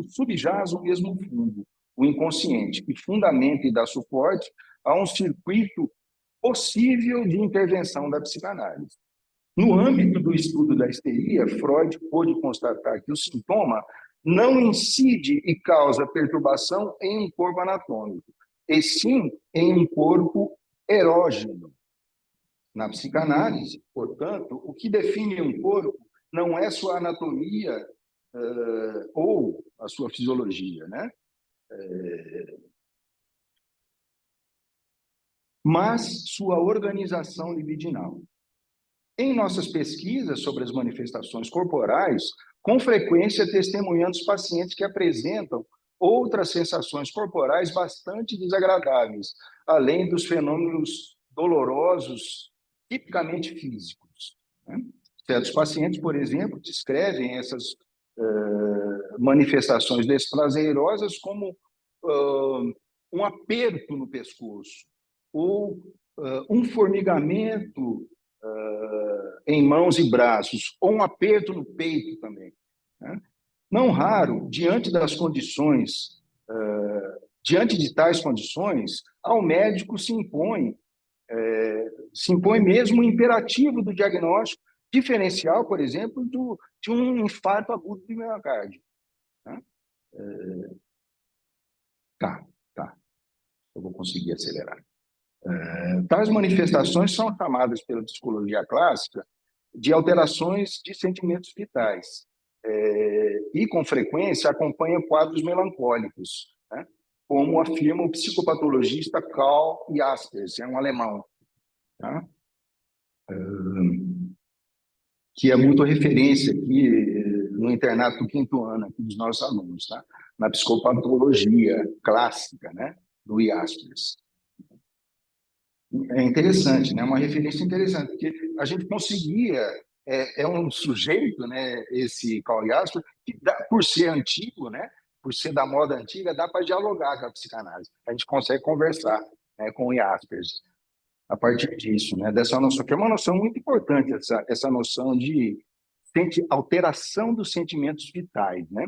subjaz o mesmo fundo, o inconsciente, que fundamenta e dá suporte a um circuito possível de intervenção da psicanálise. No âmbito do estudo da histeria, Freud pôde constatar que o sintoma não incide e causa perturbação em um corpo anatômico, e sim em um corpo erógeno. Na psicanálise, portanto, o que define um corpo não é sua anatomia ou a sua fisiologia, né? Mas sua organização libidinal. Em nossas pesquisas sobre as manifestações corporais, com frequência testemunhamos pacientes que apresentam outras sensações corporais bastante desagradáveis, além dos fenômenos dolorosos tipicamente físicos, né? Certos pacientes, por exemplo, descrevem essas manifestações desprazerosas como um aperto no pescoço ou um formigamento em mãos e braços, ou um aperto no peito também, né? Não raro, diante de tais condições, ao médico se impõe mesmo o imperativo do diagnóstico diferencial, por exemplo, de um infarto agudo do miocárdio, né? Tá, eu vou conseguir acelerar. Tais manifestações são chamadas pela psicologia clássica de alterações de sentimentos vitais e, com frequência, acompanham quadros melancólicos, né? Como afirma o psicopatologista Karl Jaspers, um alemão, tá? Que é muito referência aqui no internato do 5º ano aqui dos nossos alunos, tá? Na psicopatologia clássica, né, do Jaspers. É interessante, né? Uma referência interessante, porque a gente conseguia, um sujeito, né, esse Karl Jaspers, que dá, por ser antigo, né, por ser da moda antiga, dá para dialogar com a psicanálise. A gente consegue conversar, né, com o Jaspers a partir disso, né, dessa noção, que é uma noção muito importante, essa noção de alteração dos sentimentos vitais, né?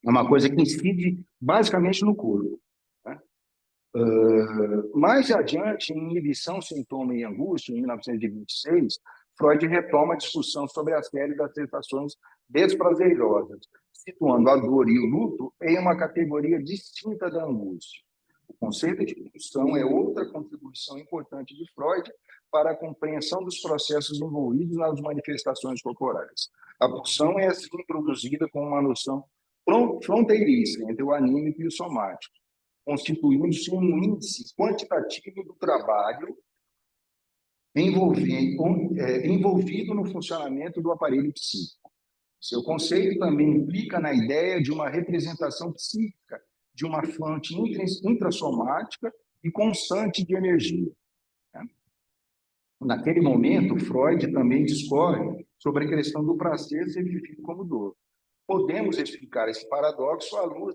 É uma coisa que incide basicamente no corpo, né? Mais adiante, em Inibição, Sintoma e Angústia, em 1926, Freud retoma a discussão sobre a série das sensações desprazerosas, situando a dor e o luto em uma categoria distinta da angústia. O conceito de pulsão é outra contribuição importante de Freud para a compreensão dos processos envolvidos nas manifestações corporais. A pulsão é assim introduzida como uma noção fronteiriça entre o anímico e o somático, constituindo-se um índice quantitativo do trabalho envolvido no funcionamento do aparelho psíquico. Seu conceito também implica na ideia de uma representação psíquica de uma fonte intrassomática e constante de energia. Naquele momento, Freud também discorre sobre a questão do prazer ser vivido como dor. Podemos explicar esse paradoxo à luz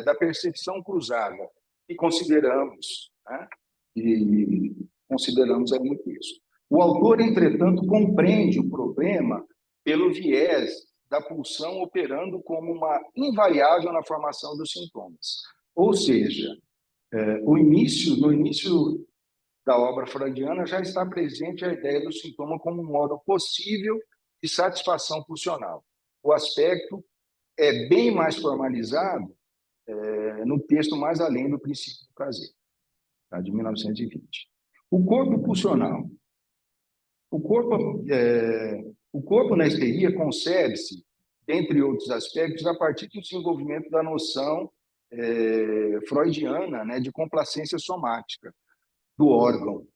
da percepção cruzada que consideramos, né? E consideramos muito isso. O autor, entretanto, compreende o problema pelo viés da pulsão operando como uma invariável na formação dos sintomas. Ou seja, no início da obra freudiana já está presente a ideia do sintoma como um modo possível de satisfação pulsional. O aspecto é bem mais formalizado no texto Mais Além do Princípio do Prazer, tá, de 1920. O corpo pulsional. O corpo na histeria concebe-se, dentre outros aspectos, a partir do desenvolvimento da noção freudiana, né, de complacência somática do órgão.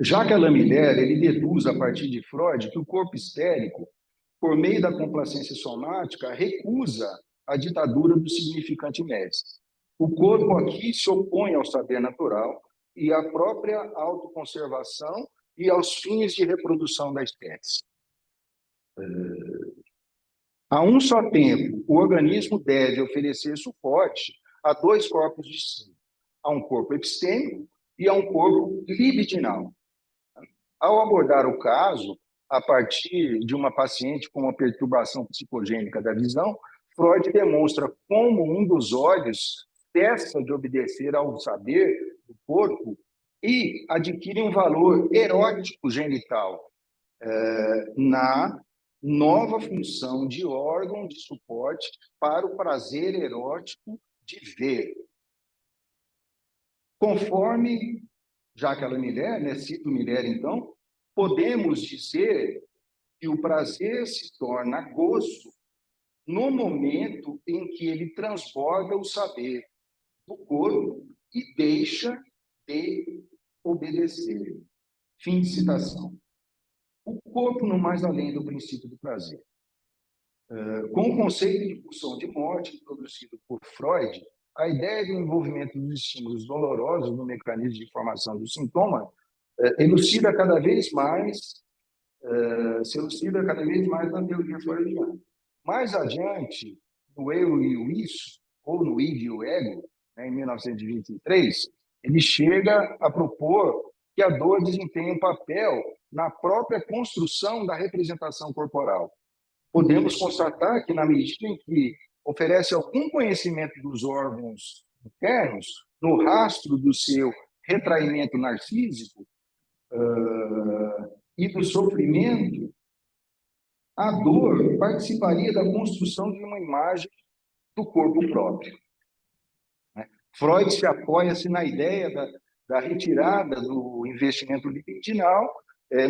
Jacques Miller, ele deduz a partir de Freud que o corpo histérico, por meio da complacência somática, recusa a ditadura do significante mestre. O corpo aqui se opõe ao saber natural e à própria autoconservação e aos fins de reprodução da espécie. A um só tempo, o organismo deve oferecer suporte a dois corpos distintos, a um corpo epistêmico e a um corpo libidinal. Ao abordar o caso, a partir de uma paciente com uma perturbação psicogênica da visão, Freud demonstra como um dos olhos cessa de obedecer ao saber do corpo e adquire um valor erótico genital na nova função de órgão de suporte para o prazer erótico de ver. Conforme Jacques Miller, né, cito Miller então, podemos dizer que o prazer se torna gozo no momento em que ele transborda o saber do corpo e deixa de obedecer. Fim de citação. O corpo no mais além do princípio do prazer. Com o conceito de pulsão de morte introduzido por Freud, a ideia do envolvimento dos estímulos dolorosos no mecanismo de formação do sintoma elucida cada vez mais na teoria freudiana. Mais adiante, no Eu e o Isso, ou no Id e o Ego, né, em 1923, ele chega a propor que a dor desempenha um papel na própria construção da representação corporal. Podemos constatar que, na medida em que oferece algum conhecimento dos órgãos internos, no rastro do seu retraimento narcísico e do sofrimento, a dor participaria da construção de uma imagem do corpo próprio. Freud se apoia-se na ideia da retirada do investimento libidinal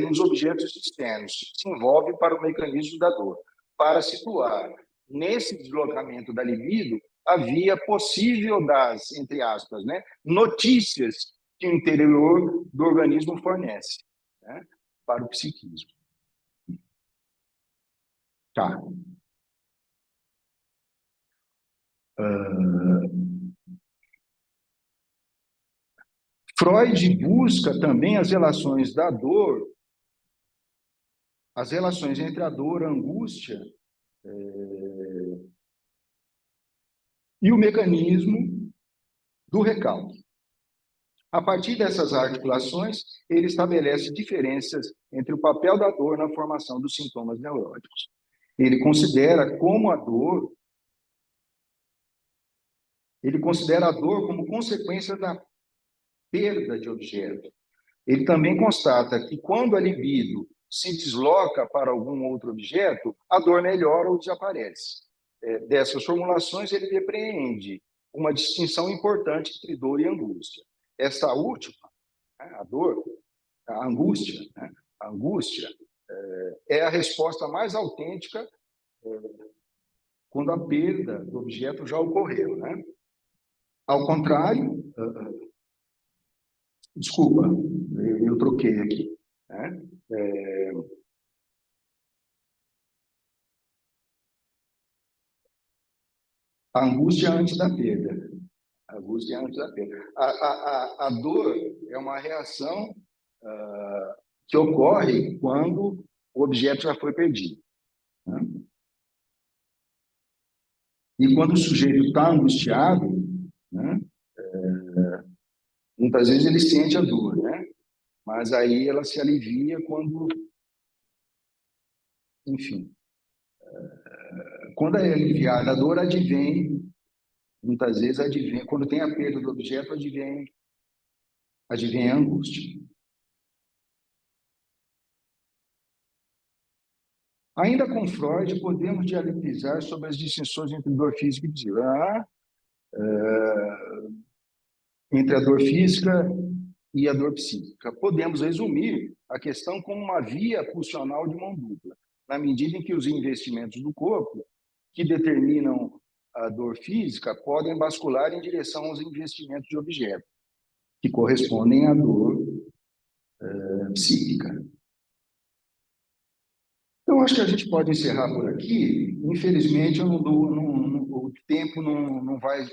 nos objetos externos, se envolve para o mecanismo da dor. Para situar nesse deslocamento da libido, havia possível das, entre aspas, né, notícias que o interior do organismo fornece, né, para o psiquismo. Tá. Freud busca também as relações da dor, as relações entre a dor, a angústia e o mecanismo do recalque. A partir dessas articulações, ele estabelece diferenças entre o papel da dor na formação dos sintomas neuróticos. Ele considera a dor como consequência da perda de objeto. Ele também constata que quando a libido se desloca para algum outro objeto, a dor melhora ou desaparece. Dessas formulações, ele depreende uma distinção importante entre dor e angústia. Essa última, a dor, a angústia, né? A angústia é a resposta mais autêntica quando a perda do objeto já ocorreu, né? Ao contrário, desculpa, eu troquei aqui, né? A angústia antes da perda. A angústia antes da perda. A dor é uma reação que ocorre quando o objeto já foi perdido, né? E quando o sujeito está angustiado, né, muitas vezes ele sente a dor, né? Mas aí ela se alivia quando, enfim, quando é aliviada a dor, advém, muitas vezes advém, quando tem a perda do objeto, advém a angústia. Ainda com Freud, podemos dialetrizar sobre as distinções entre dor física e psíquica. Entre a dor física e a dor psíquica. Podemos resumir a questão como uma via pulsional de mão dupla, na medida em que os investimentos do corpo, que determinam a dor física, podem bascular em direção aos investimentos de objeto, que correspondem à dor psíquica. Então, acho que a gente pode encerrar por aqui. Infelizmente, o tempo não vai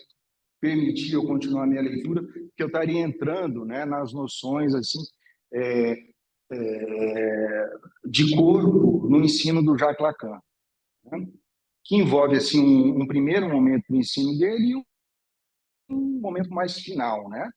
permitir eu continuar a minha leitura, que eu estaria entrando, né, nas noções assim, de corpo no ensino do Jacques Lacan, né, que envolve assim, um primeiro momento do ensino dele e um momento mais final. Né?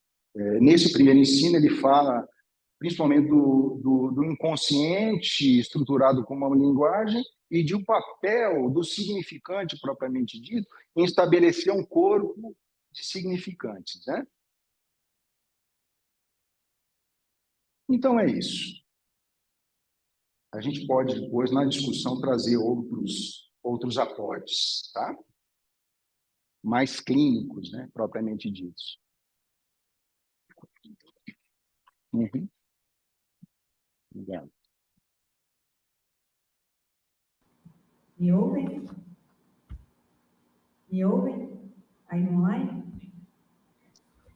Nesse primeiro ensino, ele fala principalmente do inconsciente estruturado como uma linguagem e de um papel do significante propriamente dito em estabelecer um corpo de significantes, né? Então é isso. A gente pode depois na discussão trazer outros aportes, tá? Mais clínicos, né, propriamente ditos. Uhum. Obrigado. Me ouvem? Me ouvem? Aí no online?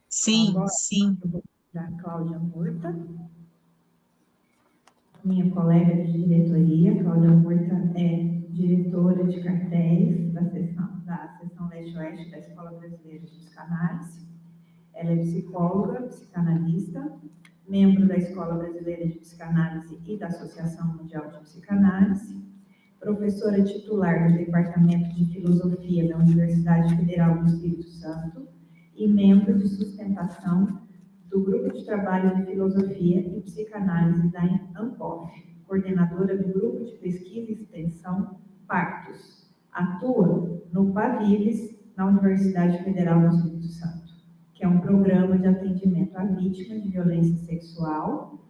Sim, Agora, sim. eu vou da Cláudia Murta, minha colega de diretoria. Cláudia Murta é diretora de cartéis da seção Leste-Oeste da Escola Brasileira de Psicanálise. Ela é psicóloga, psicanalista, membro da Escola Brasileira de Psicanálise e da Associação Mundial de Psicanálise, professora titular do Departamento de Filosofia da Universidade Federal do Espírito Santo e membro de sustentação do Grupo de Trabalho de Filosofia e Psicanálise da ANPOF, coordenadora do Grupo de Pesquisa e Extensão Pactos. Atua no PAVIVES, na Universidade Federal do Espírito Santo, que é um programa de atendimento à vítima de violência sexual.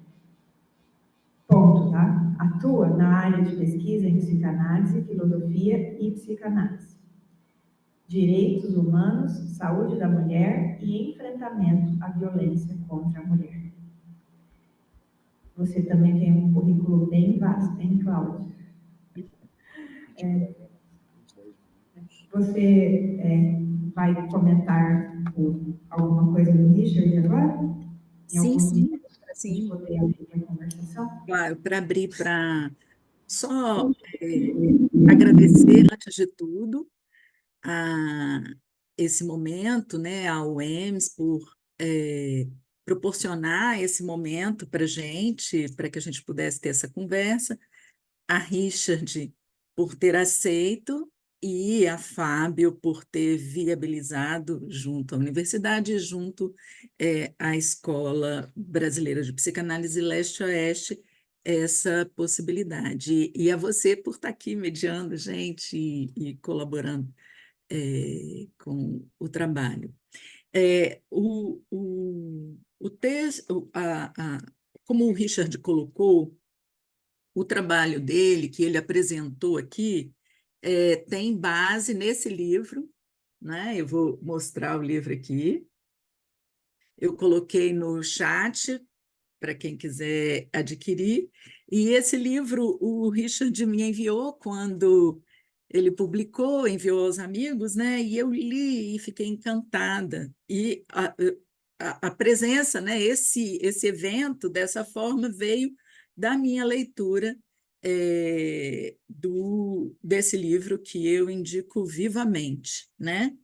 Ponto, tá? Atua na área de pesquisa em psicanálise, filosofia e psicanálise, direitos humanos, saúde da mulher e enfrentamento à violência contra a mulher. Você também tem um currículo bem vasto, hein, Cláudia? Você vai comentar alguma coisa do Richard agora? Sim, sim, Para a gente sim. poder abrir a conversação? Claro, para abrir para só agradecer, antes de tudo, a esse momento, né, ao UEMS por proporcionar esse momento para que a gente pudesse ter essa conversa, a Richard por ter aceito e a Fábio por ter viabilizado junto à universidade e junto à Escola Brasileira de Psicanálise Leste-Oeste essa possibilidade. E a você por estar aqui mediando, gente, e colaborando com o trabalho. O texto, como o Richard colocou, o trabalho dele, que ele apresentou aqui, tem base nesse livro, né? Eu vou mostrar o livro aqui. Eu coloquei no chat para quem quiser adquirir. E esse livro o Richard me enviou quando ele publicou, enviou aos amigos, né? E eu li e fiquei encantada. E a presença, né? Esse evento, dessa forma, veio da minha leitura desse livro que eu indico vivamente, né?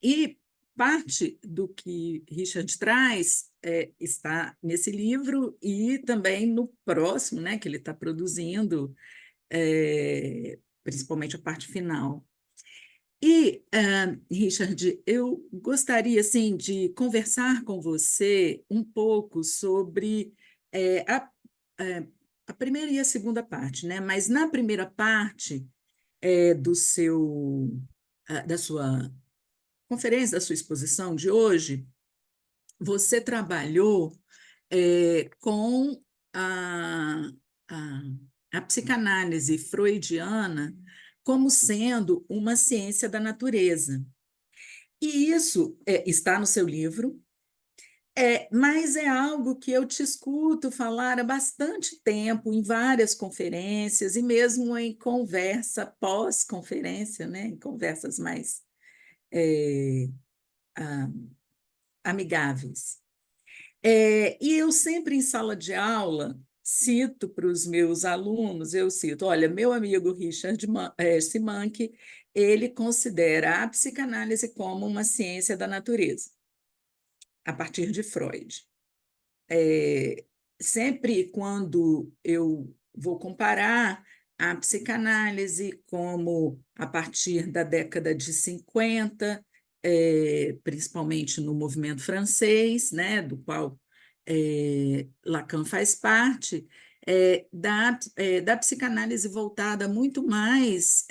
E parte do que Richard traz está nesse livro e também no próximo, né, que ele está produzindo, principalmente a parte final. E, Richard, eu gostaria assim, de conversar com você um pouco sobre a primeira e a segunda parte, né? Mas na primeira parte da sua conferência, da sua exposição de hoje, você trabalhou com a, a psicanálise freudiana como sendo uma ciência da natureza. E isso está no seu livro, mas é algo que eu te escuto falar há bastante tempo, em várias conferências, e mesmo em conversa pós-conferência, né, em conversas mais amigáveis. E eu sempre, em sala de aula, cito para os meus alunos, eu cito, olha, meu amigo Richard Simank, ele considera a psicanálise como uma ciência da natureza, a partir de Freud. Sempre quando eu vou comparar a psicanálise como a partir da década de 50, principalmente no movimento francês, né, do qual Lacan faz parte, da psicanálise voltada muito mais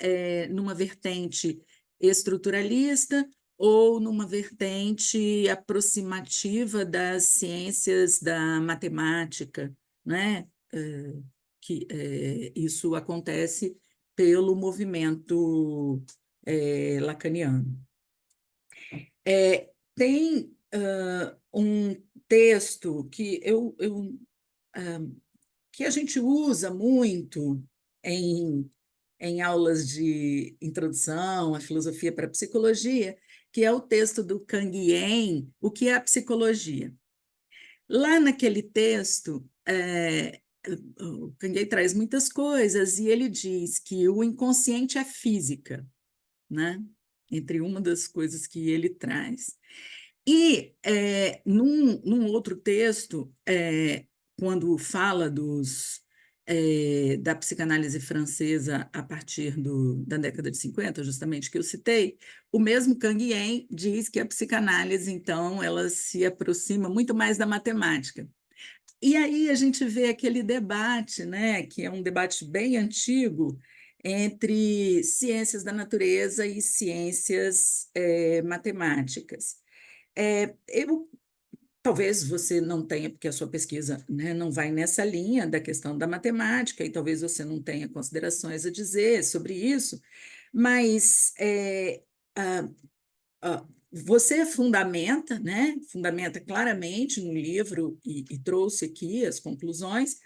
numa vertente estruturalista ou numa vertente aproximativa das ciências da matemática, né? Que isso acontece pelo movimento lacaniano. Tem um texto que que a gente usa muito em aulas de introdução à filosofia para a psicologia, que é o texto do Kang Yen, O que é a Psicologia. Lá naquele texto, o Kang Yen traz muitas coisas e ele diz que o inconsciente é física, né? Entre uma das coisas que ele traz. E num outro texto, quando fala da psicanálise francesa a partir da década de 50, justamente que eu citei, o mesmo Kang Yen diz que a psicanálise, então, ela se aproxima muito mais da matemática. E aí a gente vê aquele debate, né, que é um debate bem antigo, entre ciências da natureza e ciências matemáticas. Talvez você não tenha, porque a sua pesquisa, né, não vai nessa linha da questão da matemática, e talvez você não tenha considerações a dizer sobre isso, mas você fundamenta, né, fundamenta claramente no livro e trouxe aqui as conclusões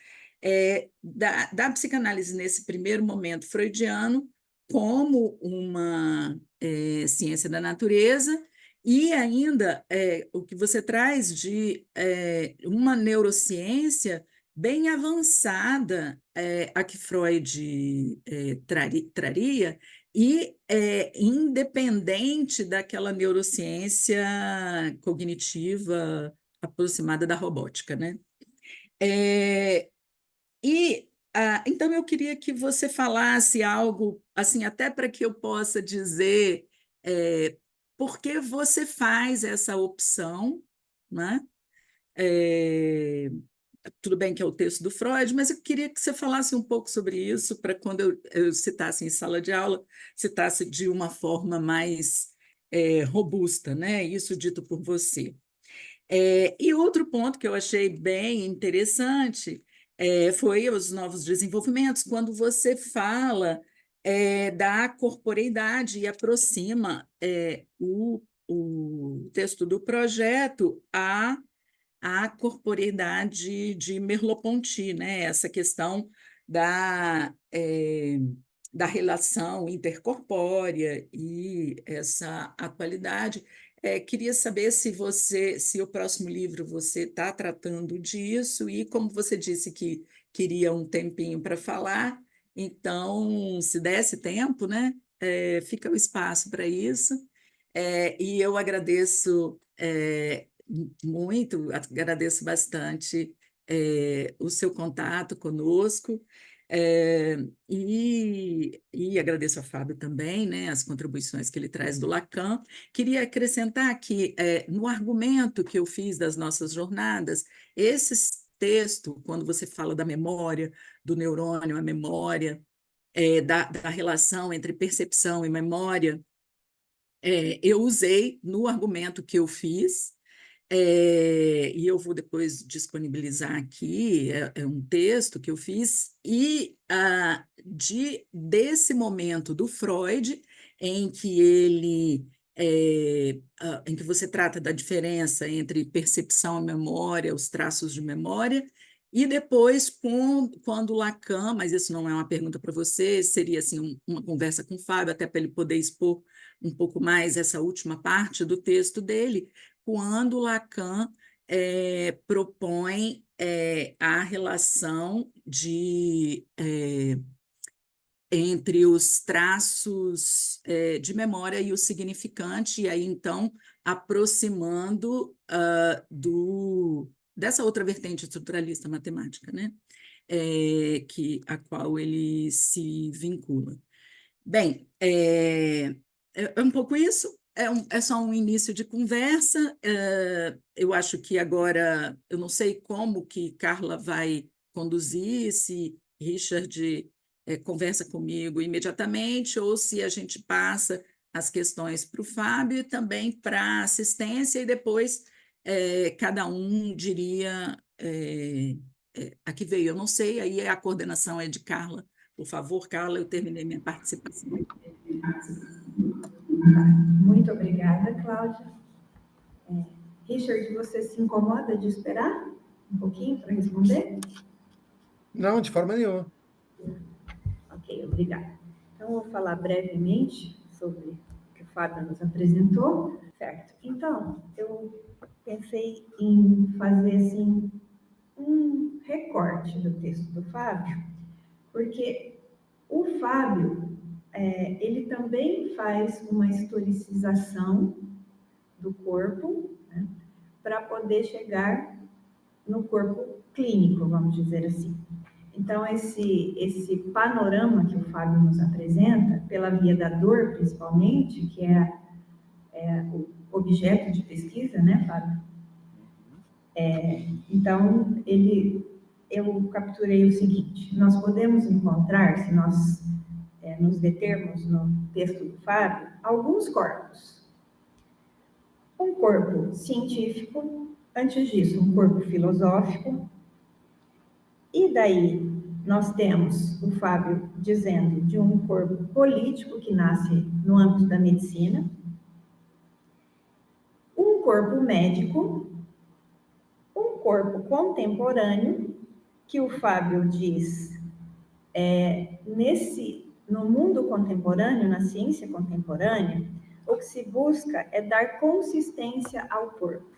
da psicanálise nesse primeiro momento freudiano como uma ciência da natureza e ainda o que você traz de uma neurociência bem avançada a que Freud traria e independente daquela neurociência cognitiva aproximada da robótica, né? Então eu queria que você falasse algo, assim, até para que eu possa dizer por que você faz essa opção, né? Tudo bem que é o texto do Freud, mas eu queria que você falasse um pouco sobre isso, para quando eu citasse em sala de aula, citasse de uma forma mais robusta, né? Isso dito por você. E outro ponto que eu achei bem interessante foi os novos desenvolvimentos, quando você fala da corporeidade e aproxima o texto do projeto à corporeidade de Merleau-Ponty, né? Essa questão da relação intercorpórea e essa atualidade. Queria saber se o próximo livro você está tratando disso, e como você disse que queria um tempinho para falar, então, se desse tempo, né, fica o espaço para isso. E eu agradeço muito, agradeço bastante o seu contato conosco. E agradeço a Fábio também, né, as contribuições que ele traz do Lacan. Queria acrescentar que, no argumento que eu fiz das nossas jornadas, esse texto, quando você fala da memória, do neurônio, a memória, da relação entre percepção e memória, eu usei no argumento que eu fiz, e eu vou depois disponibilizar aqui, é um texto que eu fiz, e desse momento do Freud, em que em que você trata da diferença entre percepção e memória, os traços de memória, e depois, quando Lacan, mas isso não é uma pergunta para você, seria assim, uma conversa com o Fábio, até para ele poder expor um pouco mais essa última parte do texto dele, quando Lacan propõe a relação entre os traços de memória e o significante, e aí, então, aproximando dessa outra vertente estruturalista matemática, né? A qual ele se vincula. Bem, é um pouco isso. É só um início de conversa. Eu acho que agora, eu não sei como que Carla vai conduzir, se Richard conversa comigo imediatamente, ou se a gente passa as questões para o Fábio e também para a assistência, e depois cada um diria a que veio. Eu não sei, aí a coordenação é de Carla. Por favor, Carla, eu terminei minha participação. Muito obrigada, Cláudia. Richard, você se incomoda de esperar um pouquinho para responder? Não, de forma nenhuma. Ok, obrigada. Então, eu vou falar brevemente sobre o que o Fábio nos apresentou, certo? Então, eu pensei em fazer, assim, um recorte do texto do Fábio, porque o Fábio, ele também faz uma historicização do corpo, né, para poder chegar no corpo clínico, vamos dizer assim. Então, esse panorama que o Fábio nos apresenta, pela via da dor, principalmente, que é o objeto de pesquisa, né, Fábio? Então, eu capturei o seguinte: nós podemos encontrar, se nós nos determos no texto do Fábio, alguns corpos. Um corpo científico, antes disso, um corpo filosófico, e daí nós temos o Fábio dizendo de um corpo político que nasce no âmbito da medicina, um corpo médico, um corpo contemporâneo, que o Fábio diz, no mundo contemporâneo, na ciência contemporânea, o que se busca é dar consistência ao corpo.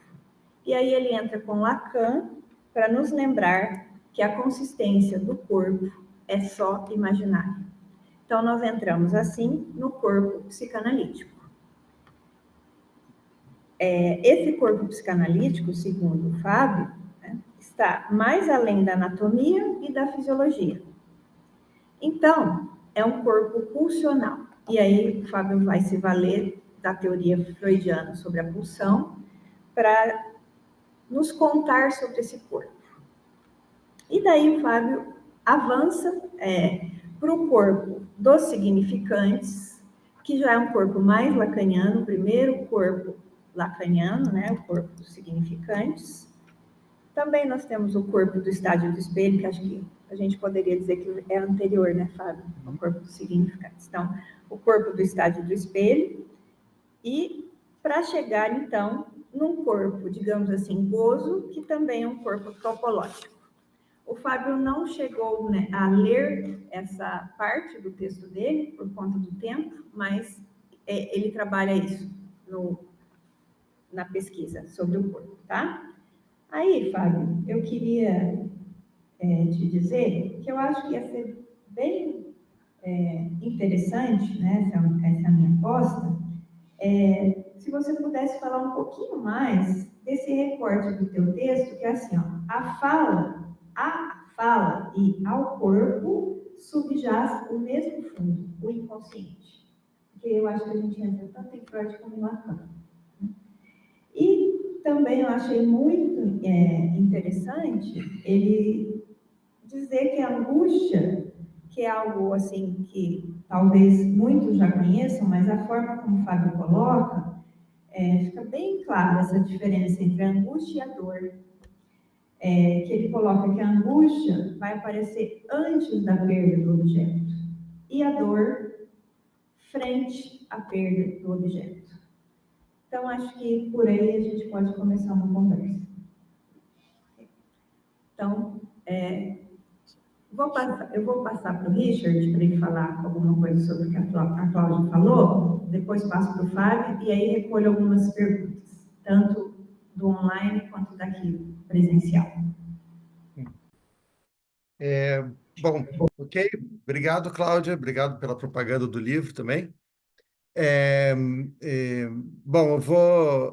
E aí ele entra com Lacan para nos lembrar que a consistência do corpo é só imaginária. Então, nós entramos, assim, no corpo psicanalítico. Esse corpo psicanalítico, segundo o Fábio, né, está mais além da anatomia e da fisiologia. Então, é um corpo pulsional. E aí, o Fábio vai se valer da teoria freudiana sobre a pulsão para nos contar sobre esse corpo. E daí o Fábio avança para o corpo dos significantes, que já é um corpo mais lacaniano, o primeiro corpo lacaniano, né, o corpo dos significantes. Também nós temos o corpo do estádio do espelho, que acho que a gente poderia dizer que é anterior, né, Fábio? O corpo dos significados. Então, o corpo do estádio do espelho, e para chegar, então, num corpo, digamos assim, gozo, que também é um corpo topológico. O Fábio não chegou, né, a ler essa parte do texto dele, por conta do tempo, mas ele trabalha isso na pesquisa sobre o corpo, tá? Aí, Fábio, eu queria te dizer que eu acho que ia ser bem interessante, né, essa é a minha aposta, se você pudesse falar um pouquinho mais desse recorte do teu texto, que é assim, ó, a fala e ao corpo subjaz o mesmo fundo, o inconsciente. Porque eu acho que a gente entra tanto em Freud como em Lacan. E também eu achei muito interessante ele dizer que a angústia, que é algo assim que talvez muitos já conheçam, mas a forma como o Fábio coloca, fica bem clara essa diferença entre a angústia e a dor. Que ele coloca que a angústia vai aparecer antes da perda do objeto e a dor frente à perda do objeto. Então, acho que por aí a gente pode começar uma conversa. Então, eu vou passar para o Richard para ele falar alguma coisa sobre o que a Cláudia falou, depois passo para o Fábio e aí recolho algumas perguntas, tanto do online quanto daqui presencial. Bom, ok. Obrigado, Cláudia. Obrigado pela propaganda do livro também. Bom, eu vou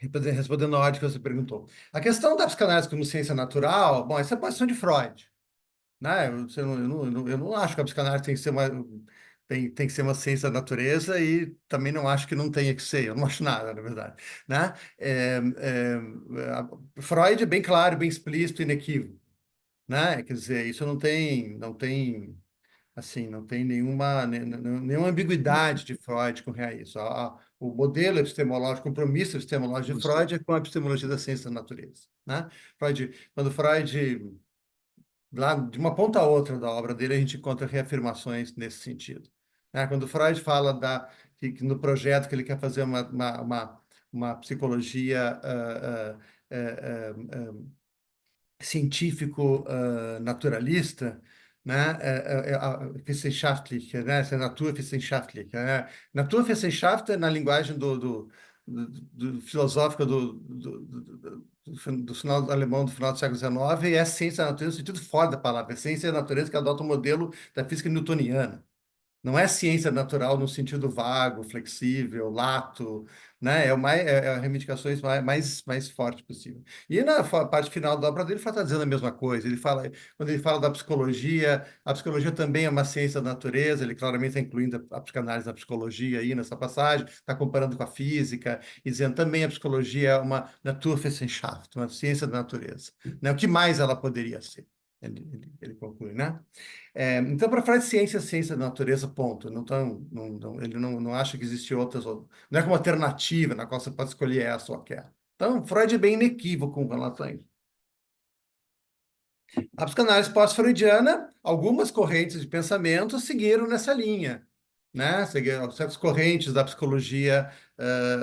respondendo na ordem que você perguntou. A questão da psicanálise como ciência natural, bom, essa é a posição de Freud, né? Eu não acho que a psicanálise tem que ser tem que ser uma ciência da natureza e também não acho que não tenha que ser, eu não acho nada, na verdade, né? Freud é bem claro, bem explícito, inequívoco, né? Quer dizer, isso não tem assim, não tem nenhuma ambiguidade de Freud com isso. O modelo epistemológico, o compromisso epistemológico de Freud é com a epistemologia da ciência da natureza, né? Quando Freud, lá de uma ponta a outra da obra dele, a gente encontra reafirmações nesse sentido, né? Quando Freud fala que no projeto que ele quer fazer uma psicologia científico-naturalista, né? Wissenschaftliche, né? Essa Naturwissenschaftliche, né? Naturwissenschaft na linguagem do filosófica do final alemão do final do século XIX é ciência da natureza no sentido fora da palavra, é ciência da natureza que adota o modelo da física newtoniana. Não é ciência natural no sentido vago, flexível, lato, né? É reivindicações mais forte possível. E na parte final da obra dele, ele está dizendo a mesma coisa. Quando ele fala da psicologia, a psicologia também é uma ciência da natureza, ele claramente está incluindo a psicanálise da psicologia aí nessa passagem, está comparando com a física, e dizendo também a psicologia é uma Naturwissenschaft, uma ciência da natureza. Né? O que mais ela poderia ser? Ele conclui, né? Então, para Freud, ciência é ciência da natureza, ponto. Ele não acha que existe outras, não é como alternativa na qual você pode escolher essa ou aquela. Então, Freud é bem inequívoco com relação a isso. A psicanálise pós-freudiana, algumas correntes de pensamento seguiram nessa linha, né? Seguiram certas correntes da psicologia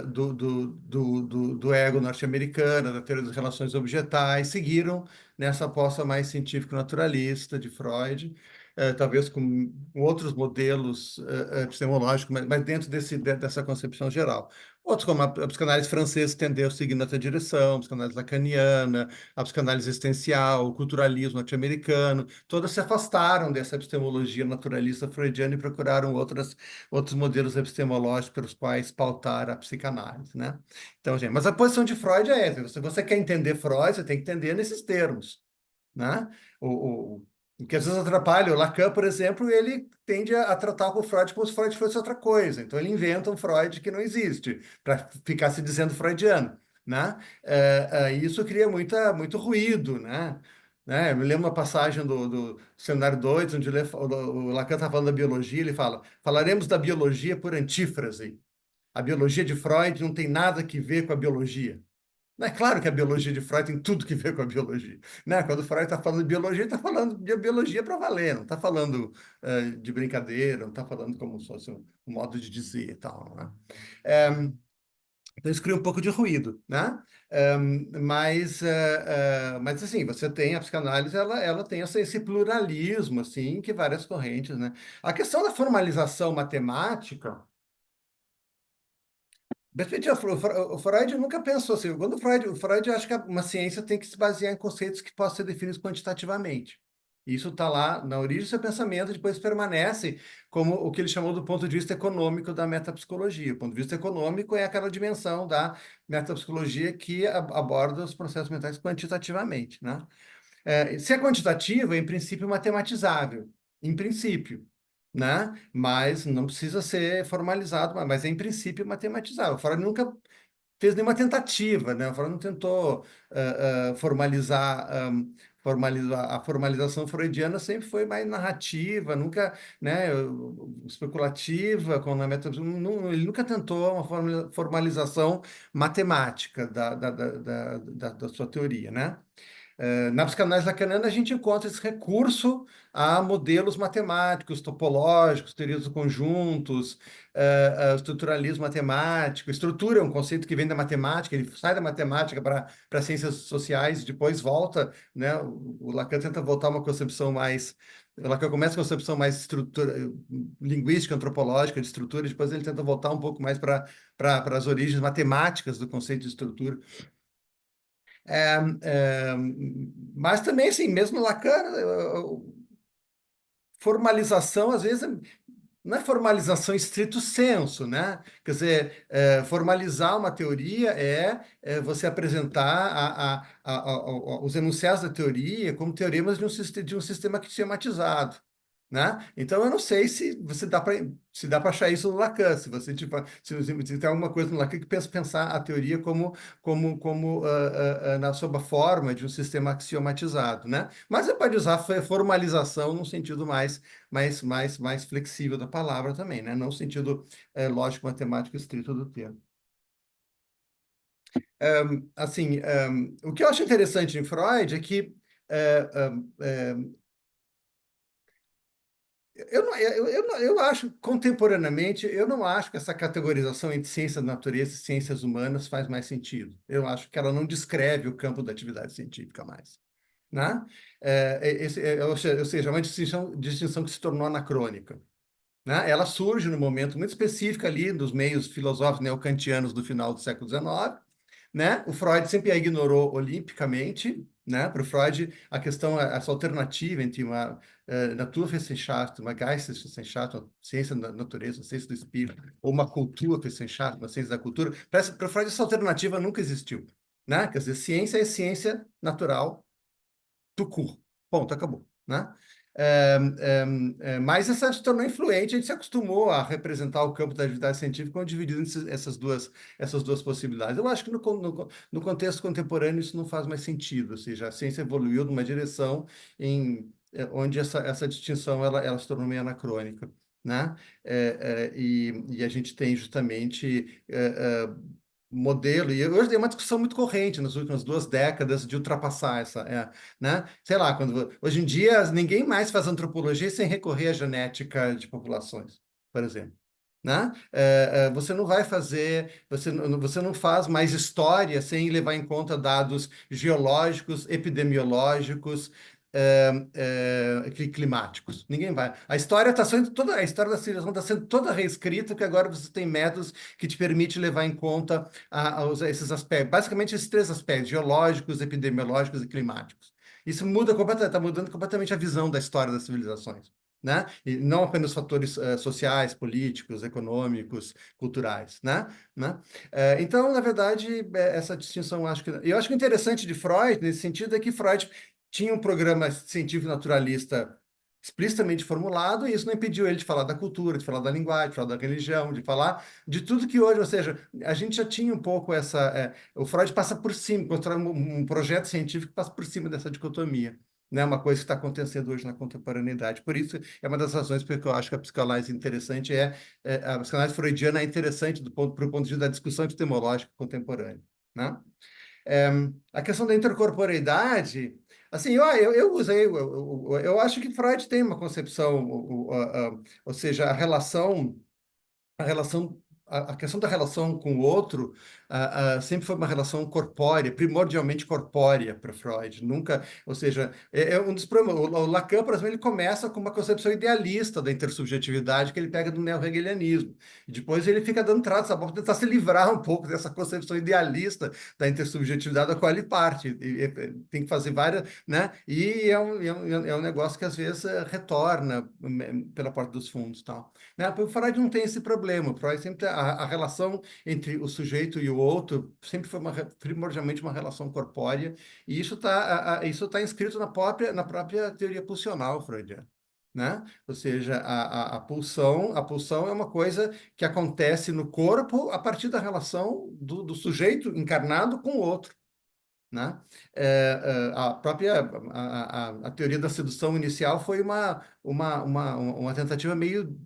do ego norte-americana, da teoria das relações objetais, seguiram nessa aposta mais científico-naturalista de Freud, talvez com outros modelos epistemológicos, mas dentro dessa concepção geral. Outros, como a psicanálise francesa, tendeu a seguir nessa direção, a psicanálise lacaniana, a psicanálise existencial, o culturalismo norte-americano, todas se afastaram dessa epistemologia naturalista freudiana e procuraram outros modelos epistemológicos pelos quais pautar a psicanálise, né? Então, gente, mas a posição de Freud é essa. Se você quer entender Freud, você tem que entender nesses termos, né? O que às vezes atrapalha, o Lacan, por exemplo, ele tende a tratar o Freud como se Freud fosse outra coisa. Então, ele inventa um Freud que não existe, para ficar se dizendo freudiano, né? Isso cria muito ruído, né? Eu me lembro uma passagem do Cenário 2, onde o Lacan está falando da biologia, ele fala, falaremos da biologia por antífrase. A biologia de Freud não tem nada que ver com a biologia. Não é claro que a biologia de Freud tem tudo que ver com a biologia, né? Quando Freud está falando de biologia, ele está falando de biologia para valer, não está falando de brincadeira, não está falando como se fosse um modo de dizer e tal, né? Então, isso cria um pouco de ruído, né? Mas assim, você tem a psicanálise, ela tem esse pluralismo, assim, que várias correntes, né? A questão da formalização matemática, o Freud nunca pensou assim. Quando o Freud acha que uma ciência tem que se basear em conceitos que possam ser definidos quantitativamente. Isso está lá na origem do seu pensamento, depois permanece como o que ele chamou do ponto de vista econômico da metapsicologia. O ponto de vista econômico é aquela dimensão da metapsicologia que aborda os processos mentais quantitativamente, né? Se é quantitativo, é em princípio matematizável, em princípio, né? Mas não precisa ser formalizado, mas é em princípio matematizável. Freud nunca fez nenhuma tentativa, né? O Freud não tentou formalizar. A formalização freudiana sempre foi mais narrativa, nunca, né, especulativa, com a ele nunca tentou uma formalização matemática da sua teoria, né? Na psicanálise lacaniana, a gente encontra esse recurso a modelos matemáticos, topológicos, teorias dos conjuntos, estruturalismo matemático. Estrutura é um conceito que vem da matemática, ele sai da matemática para ciências sociais, depois volta, né? O Lacan tenta voltar a uma concepção mais... O Lacan começa com a concepção mais linguística, antropológica de estrutura, depois ele tenta voltar um pouco mais para as origens matemáticas do conceito de estrutura. Mas também, assim, mesmo Lacan, formalização, às vezes, não é formalização em estrito senso, né? Quer dizer, formalizar uma teoria é você apresentar os enunciados da teoria como teoremas de um sistema axiomatizado, né? Então, eu não sei se dá para achar isso no Lacan, se você tipo, se tem alguma coisa no Lacan que pensar a teoria como na sua forma de um sistema axiomatizado, né? Mas você pode usar formalização num sentido mais flexível da palavra também, né? Não no sentido lógico, matemático estrito do termo. O que eu acho interessante em Freud é que eu acho, contemporaneamente, eu não acho que essa categorização entre ciências da natureza e ciências humanas faz mais sentido. Eu acho que ela não descreve o campo da atividade científica mais, né? Ou seja, é uma distinção que se tornou anacrônica, né? Ela surge num momento muito específico ali dos meios filosóficos neocantianos do final do século XIX, né? O Freud sempre a ignorou olimpicamente, né? Para o Freud, a questão, essa alternativa entre uma Naturwissenschaft, uma Geisteswissenschaft, uma ciência da natureza, uma ciência do espírito, ou uma Kulturwissenschaft, uma ciência da cultura, para o Freud essa alternativa nunca existiu, né? Quer dizer, ciência é ciência natural, tout court, ponto, acabou, né? Mas essa se tornou influente, a gente se acostumou a representar o campo da atividade científica como dividido entre essas duas possibilidades. Eu acho que no contexto contemporâneo isso não faz mais sentido, ou seja, a ciência evoluiu numa direção onde essa distinção ela se tornou meio anacrônica, né? E a gente tem justamente modelo, e hoje tem uma discussão muito corrente nas últimas 2 décadas de ultrapassar né? Sei lá, hoje em dia ninguém mais faz antropologia sem recorrer à genética de populações, por exemplo, né? Você não vai fazer, você não faz mais história sem levar em conta dados geológicos, epidemiológicos, climáticos. Ninguém vai. A história está sendo toda, a história da civilização está sendo toda reescrita, porque agora você tem métodos que te permitem levar em conta esses aspectos, basicamente esses 3 aspectos: geológicos, epidemiológicos e climáticos. Isso muda completamente, está mudando completamente a visão da história das civilizações, né? E não apenas fatores sociais, políticos, econômicos, culturais, né? Então, na verdade, essa distinção eu acho que o interessante de Freud nesse sentido é que Freud tinha um programa científico naturalista explicitamente formulado, e isso não impediu ele de falar da cultura, de falar da linguagem, de falar da religião, de falar de tudo que hoje, ou seja, a gente já tinha um pouco o Freud passa por cima, constrói um projeto científico que passa por cima dessa dicotomia, né? Uma coisa que está acontecendo hoje na contemporaneidade. Por isso, é uma das razões porque eu acho que a psicanálise interessante a psicanálise freudiana é interessante para o ponto de vista da discussão epistemológica contemporânea, né? A questão da intercorporeidade, assim, eu usei, eu acho que Freud tem uma concepção, ou seja, a relação, a questão da relação com o outro sempre foi uma relação corpórea, primordialmente corpórea para Freud. Nunca, ou seja, é um dos problemas. O Lacan, por exemplo, ele começa com uma concepção idealista da intersubjetividade que ele pega do neo-hegelianismo. E depois ele fica dando tratos a para tentar se livrar um pouco dessa concepção idealista da intersubjetividade da qual ele parte. Tem que fazer várias, né? E é um negócio que às vezes retorna pela porta dos fundos, tal. Né? O Freud não tem esse problema. O Freud sempre a relação entre o sujeito e o outro sempre foi primordialmente uma relação corpórea, e isso tá inscrito na própria teoria pulsional freudiana. Né? Ou seja, a pulsão é uma coisa que acontece no corpo a partir da relação do sujeito encarnado com o outro. Né? A própria a teoria da sedução inicial foi uma tentativa meio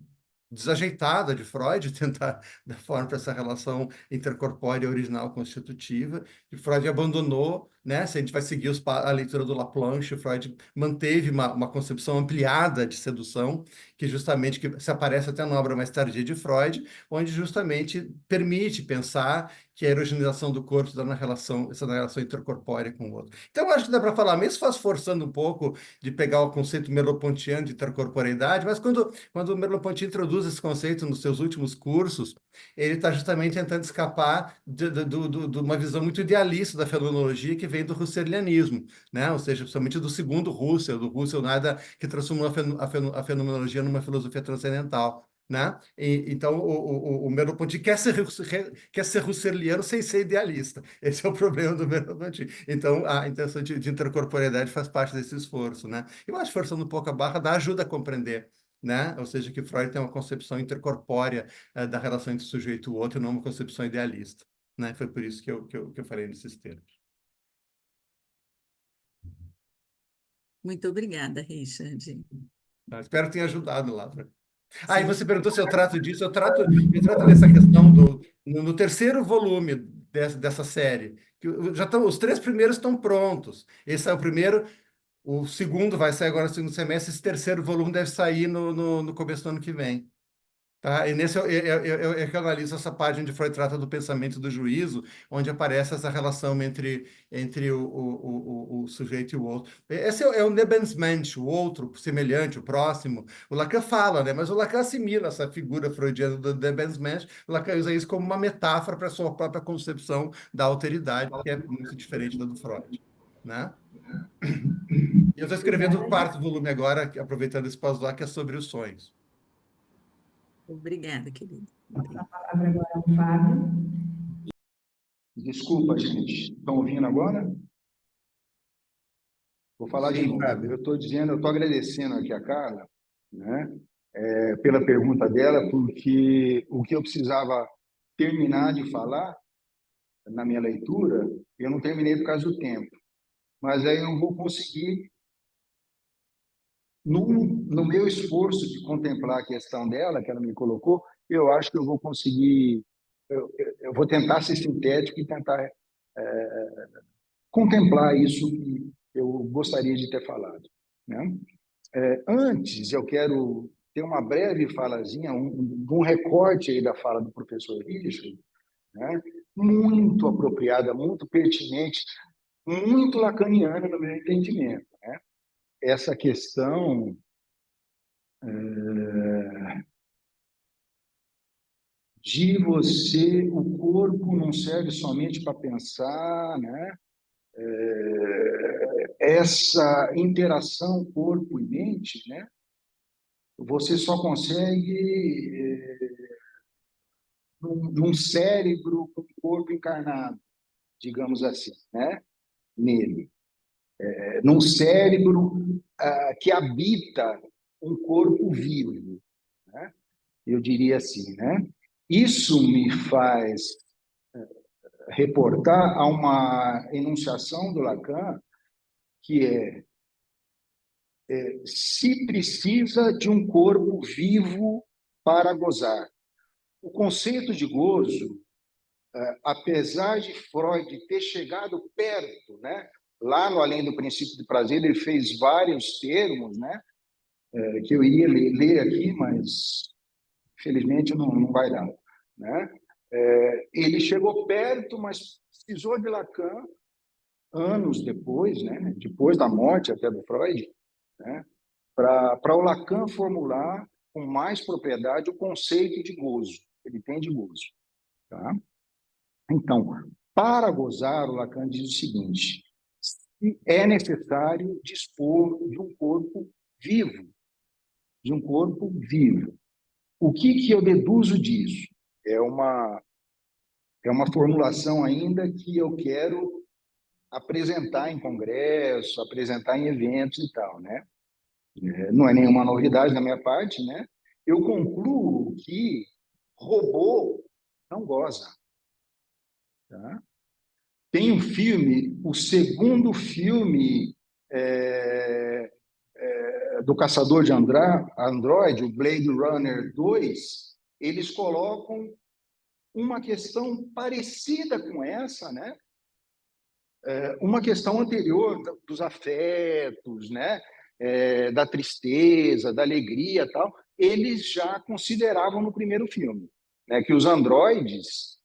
desajeitada de Freud, tentar dar forma para essa relação intercorpórea original constitutiva, e Freud abandonou, né? Se a gente vai seguir a leitura do Laplanche, Freud manteve uma concepção ampliada de sedução, que justamente que se aparece até na obra mais tardia de Freud, onde justamente permite pensar que a erogenização do corpo está essa relação intercorpórea com o outro. Então, acho que dá para falar, mesmo faz forçando um pouco de pegar o conceito merleau-pontiano de intercorporeidade, mas quando o Merleau-Ponty introduz esse conceito nos seus últimos cursos, ele está justamente tentando escapar de uma visão muito idealista da fenomenologia que vem do husserlianismo, né? Ou seja, principalmente do segundo Husserl, do Husserl nada que transformou a fenomenologia numa filosofia transcendental. Né? Então, o Merleau-Ponty quer ser husserliano sem ser idealista. Esse é o problema do Merleau-Ponty. Então, a intenção de intercorporeidade faz parte desse esforço. Né? Eu acho que forçando um pouco a barra dá ajuda a compreender. Né? Ou seja, que Freud tem uma concepção intercorpórea da relação entre o sujeito e o outro, e não uma concepção idealista. Né? Foi por isso que eu falei nesses termos. Muito obrigada, Richard. Espero que tenha ajudado lá. E você perguntou se eu trato disso. Eu trato dessa questão no terceiro volume dessa série. Que os 3 primeiros estão prontos. Esse é o primeiro. O segundo vai sair agora no segundo semestre. Esse terceiro volume deve sair no começo do ano que vem. Tá? E nesse eu que analiso essa página onde Freud trata do pensamento do juízo, onde aparece essa relação entre o sujeito e o outro. Esse é o Lebensmensch, o outro, semelhante, o próximo. O Lacan fala, né? Mas o Lacan assimila essa figura freudiana do Lebensmensch. O Lacan usa isso como uma metáfora para a sua própria concepção da alteridade, que é muito diferente da do Freud. Né? Eu estou escrevendo o 4º volume agora, aproveitando esse pós-doc, que é sobre os sonhos. Obrigada, querido. A palavra agora ao Fábio. Desculpa, gente. Estão ouvindo agora? Vou falar de novo. Eu estou agradecendo aqui a Carla, né, pela pergunta dela, porque o que eu precisava terminar de falar na minha leitura, eu não terminei por causa do tempo. Mas aí eu vou conseguir, no meu esforço de contemplar a questão dela, que ela me colocou, eu acho que eu vou conseguir, eu vou tentar ser sintético e tentar contemplar isso que eu gostaria de ter falado. Né? Antes, eu quero ter uma breve falazinha, um recorte aí da fala do professor Richard, né? Muito apropriada, muito pertinente, muito lacaniana no meu entendimento. Né? Essa questão de o corpo não serve somente para pensar, né? Essa interação corpo e mente, né? Você só consegue num cérebro com corpo encarnado, digamos assim, né? Nele. Num cérebro que habita um corpo vivo, né? Eu diria assim, né? Isso me faz reportar a uma enunciação do Lacan que se precisa de um corpo vivo para gozar. O conceito de gozo apesar de Freud ter chegado perto, né? Lá no Além do Princípio do Prazer, ele fez vários termos, né? Que eu iria ler aqui, mas felizmente não vai dar, né? Ele chegou perto, mas precisou de Lacan anos depois, né? Depois da morte até do Freud, né? Para o Lacan formular com mais propriedade o conceito de gozo. Ele tem de gozo, tá? Então, para gozar, o Lacan diz o seguinte: é necessário dispor de um corpo vivo, de um corpo vivo. O que eu deduzo disso? É uma formulação ainda que eu quero apresentar em congresso, apresentar em eventos e tal, né? Não é nenhuma novidade da minha parte, né? Eu concluo que robô não goza, tá? Tem um filme, o segundo filme do Caçador de Android, o Blade Runner 2, eles colocam uma questão parecida com essa, né? Uma questão anterior dos afetos, né? Da tristeza, da alegria, tal. Eles já consideravam no primeiro filme, né? Que os androides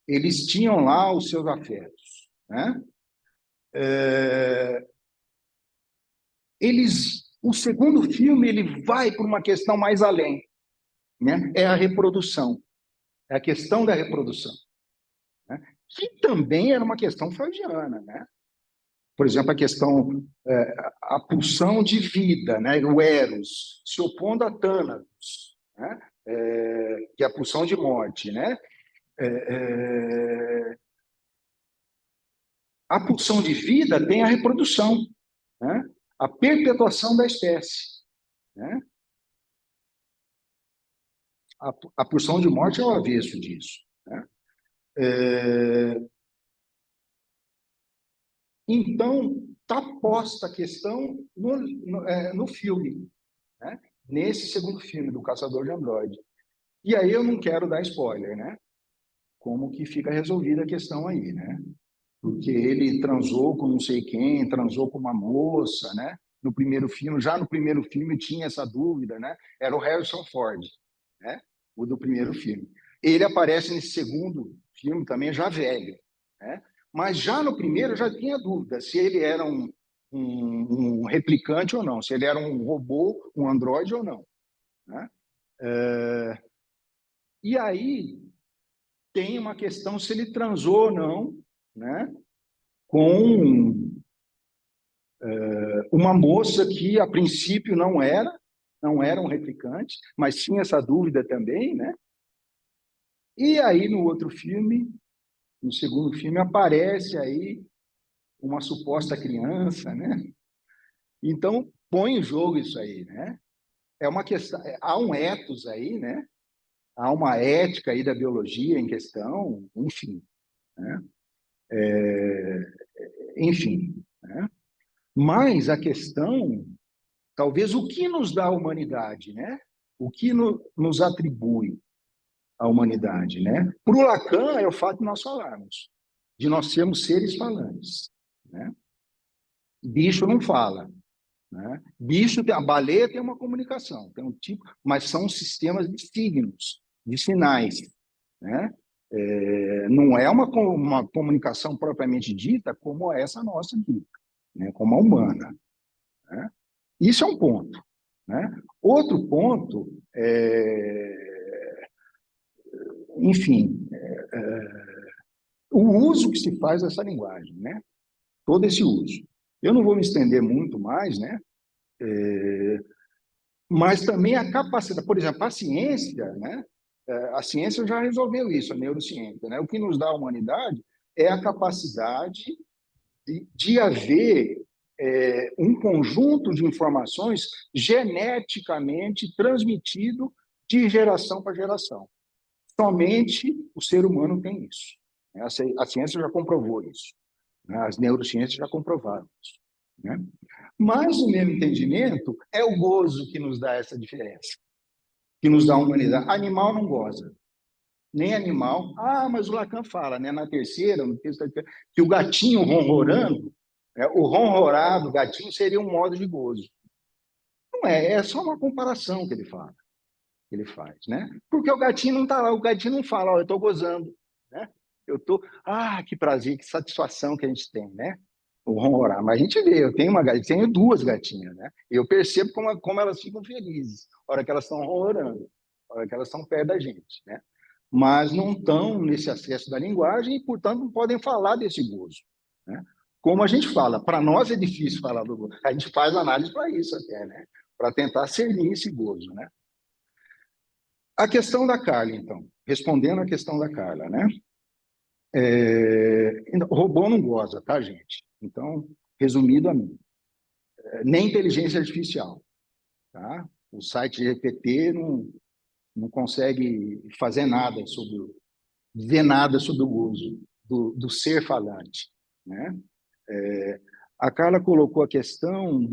eles tinham lá os seus afetos, né? O segundo filme ele vai por uma questão mais além, né? É a reprodução, é a questão da reprodução, né? Que também era uma questão freudiana, né? Por exemplo, a questão, a pulsão de vida, né? O Eros, se opondo a Thanatos, né? Que é a pulsão de morte, né? A pulsão de vida tem a reprodução, né? A perpetuação da espécie, né? A pulsão de morte é o avesso disso, né? Então, está posta a questão no filme, né? Nesse segundo filme, do Caçador de Android. E aí eu não quero dar spoiler, né? Como que fica resolvida a questão aí, né? Porque ele transou com não sei quem, transou com uma moça, né? No primeiro filme, já no primeiro filme tinha essa dúvida, né? Era o Harrison Ford, né? O do primeiro filme. Ele aparece nesse segundo filme também já velho, né? Mas já no primeiro já tinha dúvida se ele era um replicante ou não, se ele era um robô, um androide ou não, né? E aí tem uma questão se ele transou ou não, né? Com uma moça que a princípio não era um replicante, mas tinha essa dúvida também, né? E aí no outro filme, no segundo filme, aparece aí uma suposta criança, né? Então põe em jogo isso aí, né? É uma questão, há um ethos aí, né? Há uma ética aí da biologia em questão, enfim, né? Enfim, né? Mas a questão, talvez o que nos dá a humanidade, né? O que nos atribui a humanidade, né? Para o Lacan é o fato de nós falarmos, de nós sermos seres falantes, né? Bicho não fala, né? Bicho, a baleia tem uma comunicação, tem um tipo, mas são sistemas de signos, de sinais, né? Não é uma comunicação propriamente dita como essa nossa dita, né? Como a humana, né? Isso é um ponto, né? Outro ponto enfim, o uso que se faz dessa linguagem, né? Todo esse uso. Eu não vou me estender muito mais, né? Mas também a capacidade, por exemplo, a ciência, né? A ciência já resolveu isso, a neurociência, né? O que nos dá a humanidade é a capacidade de haver um conjunto de informações geneticamente transmitido de geração para geração. Somente o ser humano tem isso. A ciência já comprovou isso. As neurociências já comprovaram isso, né? Mas o meu entendimento é o gozo que nos dá essa diferença, que nos dá a humanidade. Animal não goza, nem animal. Ah, mas o Lacan fala, né, na terceira, no texto, que o gatinho ronrorando, o ronrorar do gatinho seria um modo de gozo. Não é, é só uma comparação que ele fala, que ele faz, né? Porque o gatinho não está lá, o gatinho não fala, eu estou gozando, né? Eu estou, que prazer, que satisfação que a gente tem, né? O ronrorar. Mas a gente vê, eu tenho tenho duas gatinhas, né? Eu percebo como elas ficam felizes, na hora que elas estão ronrorando, na hora que elas estão perto da gente, né? Mas não estão nesse acesso da linguagem e, portanto, não podem falar desse gozo, né? Como a gente fala, para nós é difícil falar do gozo. A gente faz análise para isso até, né? Para tentar cernir esse gozo, né? A questão da Carla, então, respondendo à questão da Carla, né? Robô não goza, tá, gente? Então, resumido a mim, nem inteligência artificial, tá? O site GPT não consegue fazer nada ver nada sobre o gozo do ser falante, né? A Carla colocou a questão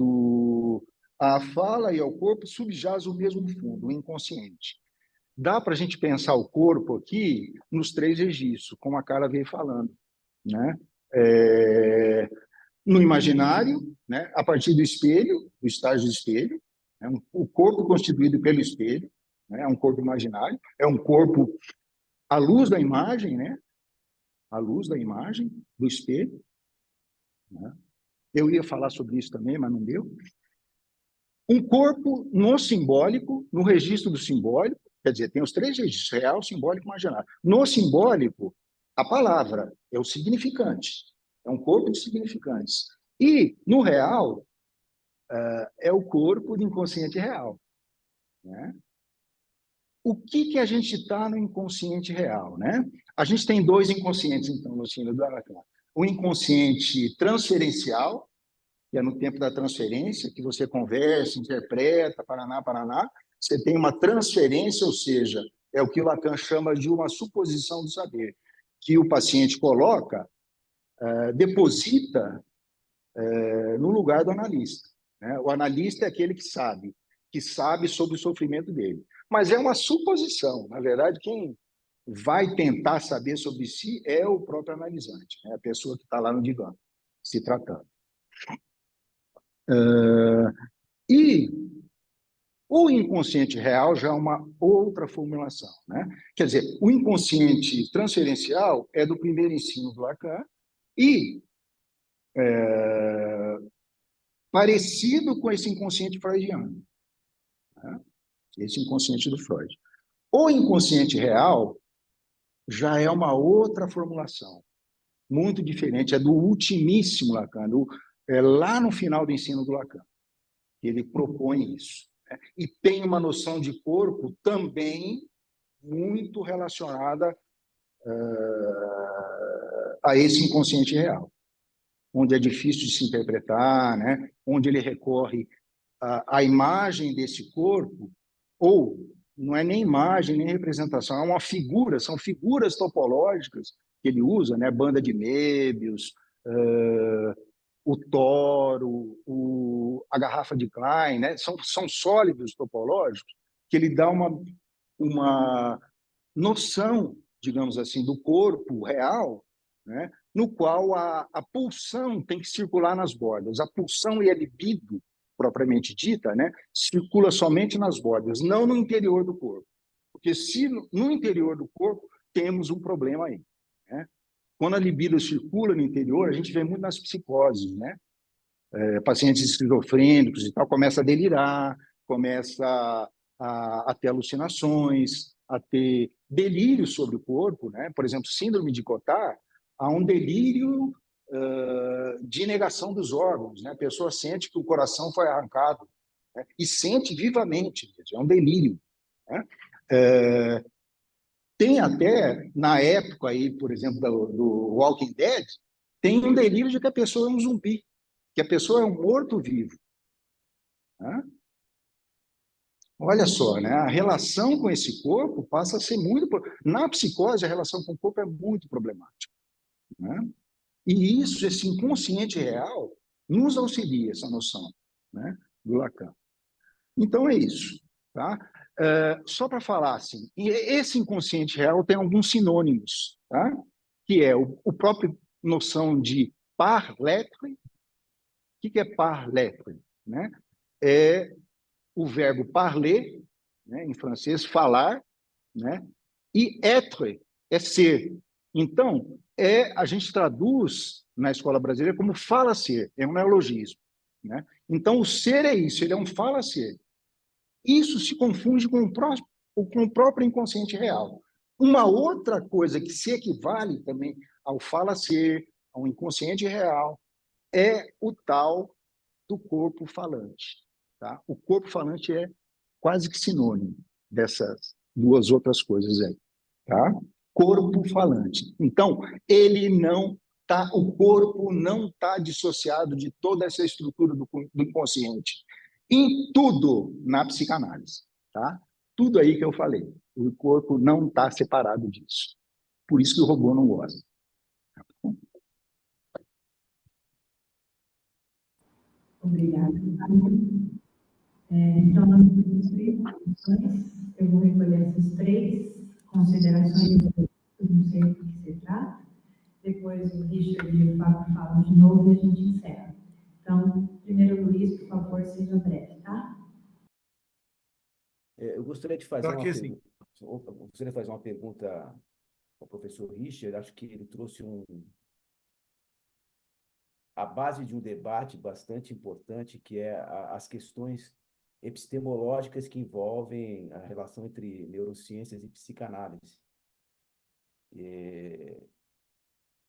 a fala e ao corpo subjaz o mesmo fundo, o inconsciente. Dá para a gente pensar o corpo aqui nos três registros, como a Carla veio falando, né? No imaginário, né? A partir do espelho, do estágio do espelho, né? O corpo constituído pelo espelho, né? É um corpo imaginário, é um corpo à luz da imagem, né? À luz da imagem do espelho, né? Eu ia falar sobre isso também, mas não deu. Um corpo no simbólico, no registro do simbólico, quer dizer, tem os três registros, real, simbólico e imaginário. No simbólico, a palavra é o significante, é um corpo de significantes. E, no real, é o corpo do inconsciente real, né? O que a gente está no inconsciente real, né? A gente tem dois inconscientes, então, no ensino do Lacan. O inconsciente transferencial, que é no tempo da transferência, que você conversa, interpreta, paraná, paraná. Você tem uma transferência, ou seja, é o que o Lacan chama de uma suposição do saber, que o paciente coloca, deposita no lugar do analista, né? O analista é aquele que sabe sobre o sofrimento dele. Mas é uma suposição. Na verdade, quem vai tentar saber sobre si é o próprio analisante, né? A pessoa que está lá no divã, se tratando. E o inconsciente real já é uma outra formulação, né? Quer dizer, o inconsciente transferencial é do primeiro ensino do Lacan e parecido com esse inconsciente freudiano, né? Esse inconsciente do Freud. O inconsciente real já é uma outra formulação, muito diferente, é do ultimíssimo Lacan, lá no final do ensino do Lacan, que ele propõe isso, né? E tem uma noção de corpo também muito relacionada a esse inconsciente real, onde é difícil de se interpretar, né? Onde ele recorre à imagem desse corpo, ou não é nem imagem, nem representação, é uma figura, são figuras topológicas que ele usa, né? Banda de Möbius, o toro, a garrafa de Klein, né? São sólidos topológicos que ele dá uma noção, digamos assim, do corpo real, né? No qual a pulsão tem que circular nas bordas. A pulsão e a libido, propriamente dita, né? Circula somente nas bordas, não no interior do corpo. Porque se no interior do corpo temos um problema aí, né? Quando a libido circula no interior, a gente vê muito nas psicoses, né? Pacientes esquizofrênicos e tal, começa a delirar, começa a ter alucinações, a ter delírio sobre o corpo, né? Por exemplo, síndrome de Cotard, há um delírio de negação dos órgãos, né? A pessoa sente que o coração foi arrancado, né? E sente vivamente, é um delírio, né? Tem até, na época, aí, por exemplo, do Walking Dead, tem um delírio de que a pessoa é um zumbi, que a pessoa é um morto-vivo, né? Olha só, né? A relação com esse corpo passa a ser muito... Na psicose, a relação com o corpo é muito problemática, né? E isso, esse inconsciente real, nos auxilia essa noção, né? Do Lacan. Então, é isso, tá? Só para falar assim, e esse inconsciente real tem alguns sinônimos, tá? Que é o próprio noção de par-lettre. O que é par-lettre? Né? É o verbo parler, né, em francês, falar, né? E être é ser. Então, a gente traduz na escola brasileira como fala-ser, é um neologismo. Né? Então, o ser é isso, ele é um fala-ser. Isso se confunde com o próprio inconsciente real. Uma outra coisa que se equivale também ao fala-ser, ao inconsciente real, é o tal do corpo falante. Tá? O corpo falante é quase que sinônimo dessas duas outras coisas aí. Tá? Corpo falante. Então, o corpo não está dissociado de toda essa estrutura do inconsciente. Em tudo na psicanálise. Tá? Tudo aí que eu falei. O corpo não está separado disso. Por isso que o robô não gosta. Obrigada. Então, nós temos 3 condições. Eu vou recolher essas 3 considerações, eu não sei do que se trata. Depois o Richard e o Fábio falam de novo e a gente encerra. Então, primeiro, Luiz, por favor, seja breve, tá? Eu gostaria de fazer Claro que sim. uma pergunta ao professor Richard. Acho que ele trouxe a base de um debate bastante importante, que é as questões epistemológicas que envolvem a relação entre neurociências e psicanálise.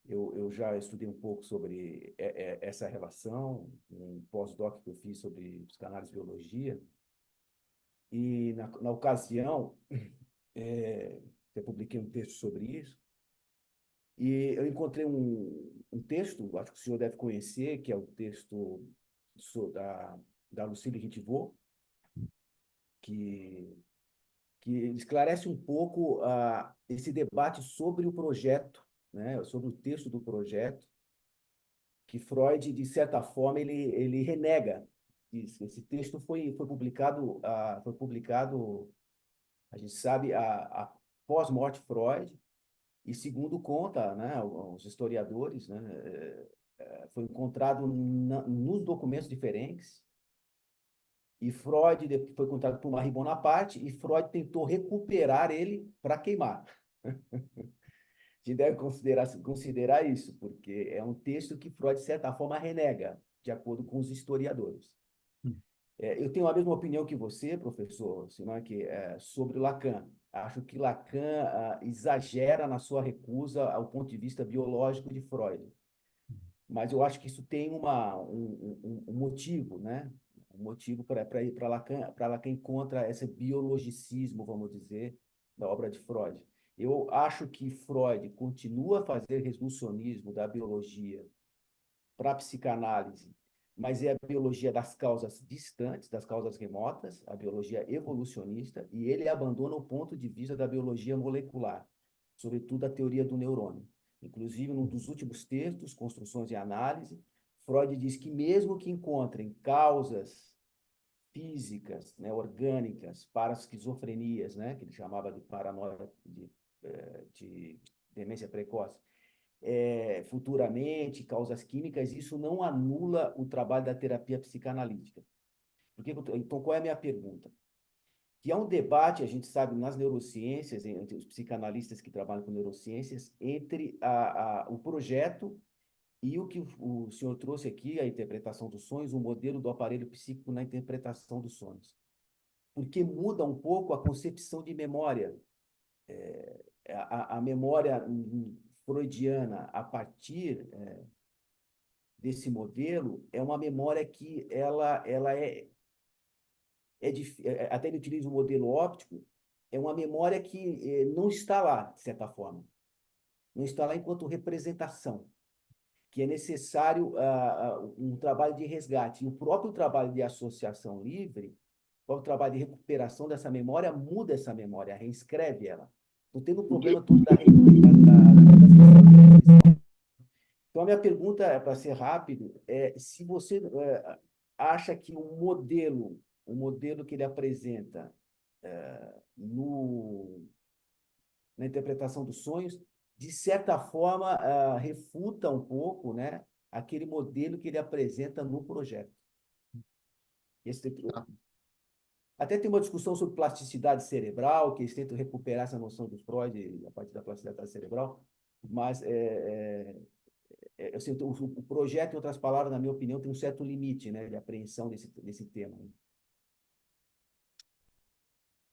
Eu já estudei um pouco sobre essa relação, um pós-doc que eu fiz sobre psicanálise e biologia, e na ocasião eu publiquei um texto sobre isso, e eu encontrei um texto, acho que o senhor deve conhecer, que é o texto da Lucille Rittivaux, que esclarece um pouco esse debate sobre o projeto, né, sobre o texto do projeto, que Freud, de certa forma, ele renega. Esse texto foi publicado, a gente sabe, pós-morte Freud, e segundo conta, né, os historiadores, né, foi encontrado nos documentos de Ferenc, e Freud foi encontrado por Marie Bonaparte, e Freud tentou recuperar ele para queimar. A gente deve considerar isso, porque é um texto que Freud, de certa forma, renega, de acordo com os historiadores. Eu tenho a mesma opinião que você, professor, sobre Lacan. Acho que Lacan exagera na sua recusa ao ponto de vista biológico de Freud. Mas eu acho que isso tem um motivo, né? Um motivo para Lacan contra esse biologicismo, vamos dizer, da obra de Freud. Eu acho que Freud continua a fazer reducionismo da biologia para a psicanálise, mas é a biologia das causas distantes, das causas remotas, a biologia evolucionista, e ele abandona o ponto de vista da biologia molecular, sobretudo a teoria do neurônio. Inclusive, num dos últimos textos, Construções e Análise, Freud diz que mesmo que encontrem causas físicas, né, orgânicas, para as esquizofrenias, né, que ele chamava de paranoia, de demência precoce, futuramente, causas químicas, isso não anula o trabalho da terapia psicanalítica. Então, qual é a minha pergunta? Que há um debate, a gente sabe, nas neurociências, entre os psicanalistas que trabalham com neurociências, entre o projeto e o que o senhor trouxe aqui, a interpretação dos sonhos, o modelo do aparelho psíquico na interpretação dos sonhos. Porque muda um pouco a concepção de memória. A memória freudiana, a partir desse modelo, é uma memória que ela até ele utiliza o modelo óptico, é uma memória que não está lá, de certa forma. Não está lá enquanto representação, que é necessário um trabalho de resgate. E o próprio trabalho de associação livre, o próprio trabalho de recuperação dessa memória, muda essa memória, reescreve ela. Não tem o problema todo da Então, a minha pergunta, para ser rápido, se você acha que o modelo que ele apresenta na interpretação dos sonhos, de certa forma, refuta um pouco, né, aquele modelo que ele apresenta no projeto. Até tem uma discussão sobre plasticidade cerebral, que eles tentam recuperar essa noção do Freud a partir da plasticidade cerebral, mas assim, o projeto, em outras palavras, na minha opinião, tem um certo limite, né, de apreensão desse tema.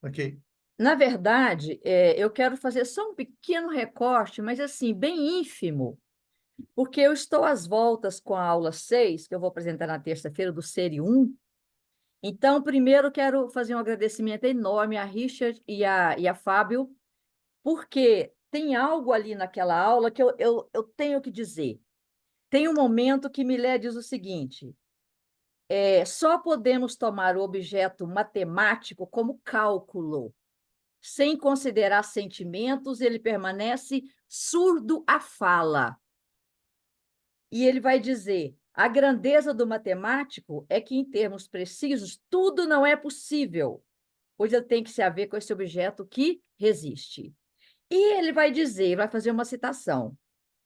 Ok. Na verdade, eu quero fazer só um pequeno recorte, mas assim, bem ínfimo, porque eu estou às voltas com a aula 6, que eu vou apresentar na terça-feira, do Série 1. Então, primeiro, quero fazer um agradecimento enorme a Richard e a Fábio, porque tem algo ali naquela aula que eu tenho que dizer. Tem um momento que Millet diz o seguinte: só podemos tomar o objeto matemático como cálculo. Sem considerar sentimentos, ele permanece surdo à fala. E ele vai dizer: a grandeza do matemático é que, em termos precisos, tudo não é possível, pois ele tem que se haver com esse objeto que resiste. E ele vai dizer, vai fazer uma citação: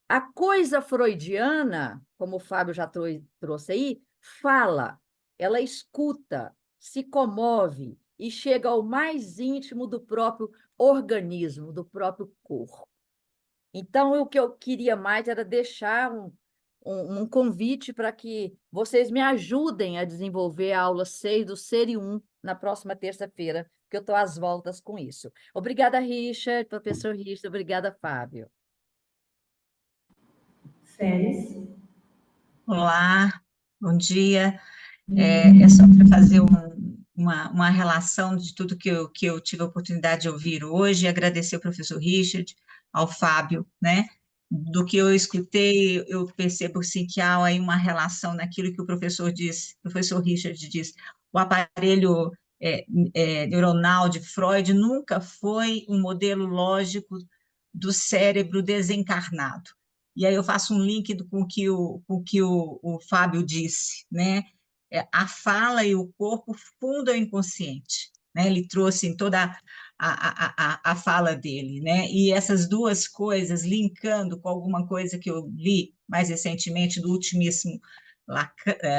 a coisa freudiana, como o Fábio já trouxe aí, fala, ela escuta, se comove e chega ao mais íntimo do próprio organismo, do próprio corpo. Então, o que eu queria mais era deixar um convite para que vocês me ajudem a desenvolver a aula 6 do Série 1 na próxima terça-feira, porque eu estou às voltas com isso. Obrigada, Richard, professor Richard, obrigada, Fábio. Séries. Olá, bom dia. É só para fazer uma relação de tudo que eu tive a oportunidade de ouvir hoje, agradecer ao professor Richard, ao Fábio, né? Do que eu escutei, eu percebo assim, que há aí uma relação naquilo que o professor Richard disse. O aparelho neuronal de Freud nunca foi um modelo lógico do cérebro desencarnado. E aí eu faço um link com o que o Fábio disse, né? A fala e o corpo fundam o inconsciente, né? Ele trouxe em toda a fala dele, né? E essas duas coisas, linkando com alguma coisa que eu li mais recentemente, do ultimíssimo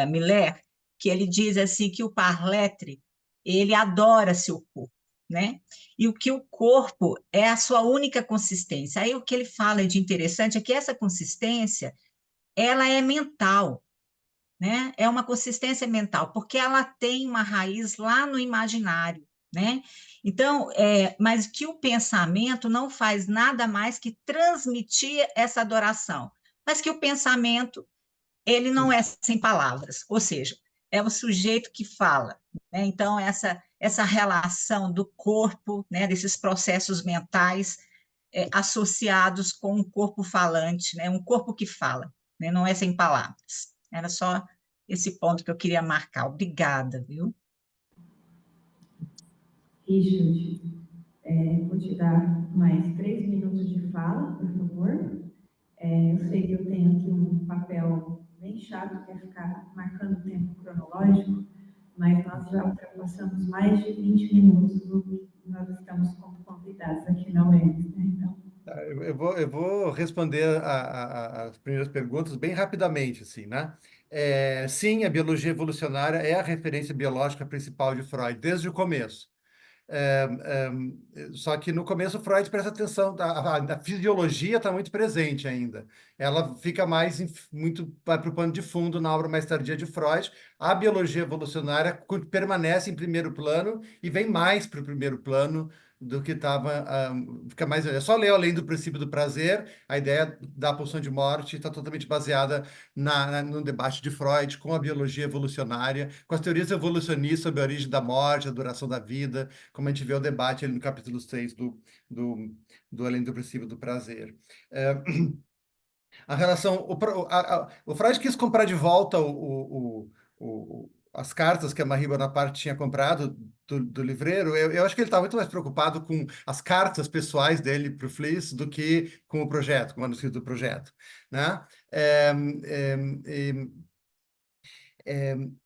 Miller, que ele diz assim que o parletre, ele adora seu corpo, né? E o que o corpo é a sua única consistência. Aí o que ele fala de interessante é que essa consistência, ela é mental, né? É uma consistência mental, porque ela tem uma raiz lá no imaginário, né? Então, mas que o pensamento não faz nada mais que transmitir essa adoração, mas que o pensamento, ele não é sem palavras, ou seja, é o sujeito que fala, né? Então, essa relação do corpo, né, desses processos mentais associados com um corpo falante, né, um corpo que fala, né, não é sem palavras. Era só esse ponto que eu queria marcar. Obrigada, viu? Richard, vou te dar mais 3 minutos de fala, por favor. Eu sei que eu tenho aqui um papel bem chato, que é ficar marcando o tempo cronológico, mas nós já ultrapassamos mais de 20 minutos do que nós estamos como convidados aqui na UERJ, né? Então, Eu vou responder as primeiras perguntas bem rapidamente, assim, né? Sim, a biologia evolucionária é a referência biológica principal de Freud, desde o começo. Só que no começo Freud presta atenção, a fisiologia está muito presente ainda. Ela fica vai para o pano de fundo na obra mais tardia de Freud. A biologia evolucionária permanece em primeiro plano e vem mais para o primeiro plano do que estava. Fica mais. É só ler Além do Princípio do Prazer, a ideia da pulsão de morte está totalmente baseada no debate de Freud com a biologia evolucionária, com as teorias evolucionistas sobre a origem da morte, a duração da vida, como a gente vê o debate ali no capítulo 6 do Além do Princípio do Prazer. A relação... O Freud quis comprar de volta as cartas que a Marie Bonaparte tinha comprado do livreiro. Eu acho que ele estava muito mais preocupado com as cartas pessoais dele para o Fliess do que com o projeto, com o manuscrito do projeto, né?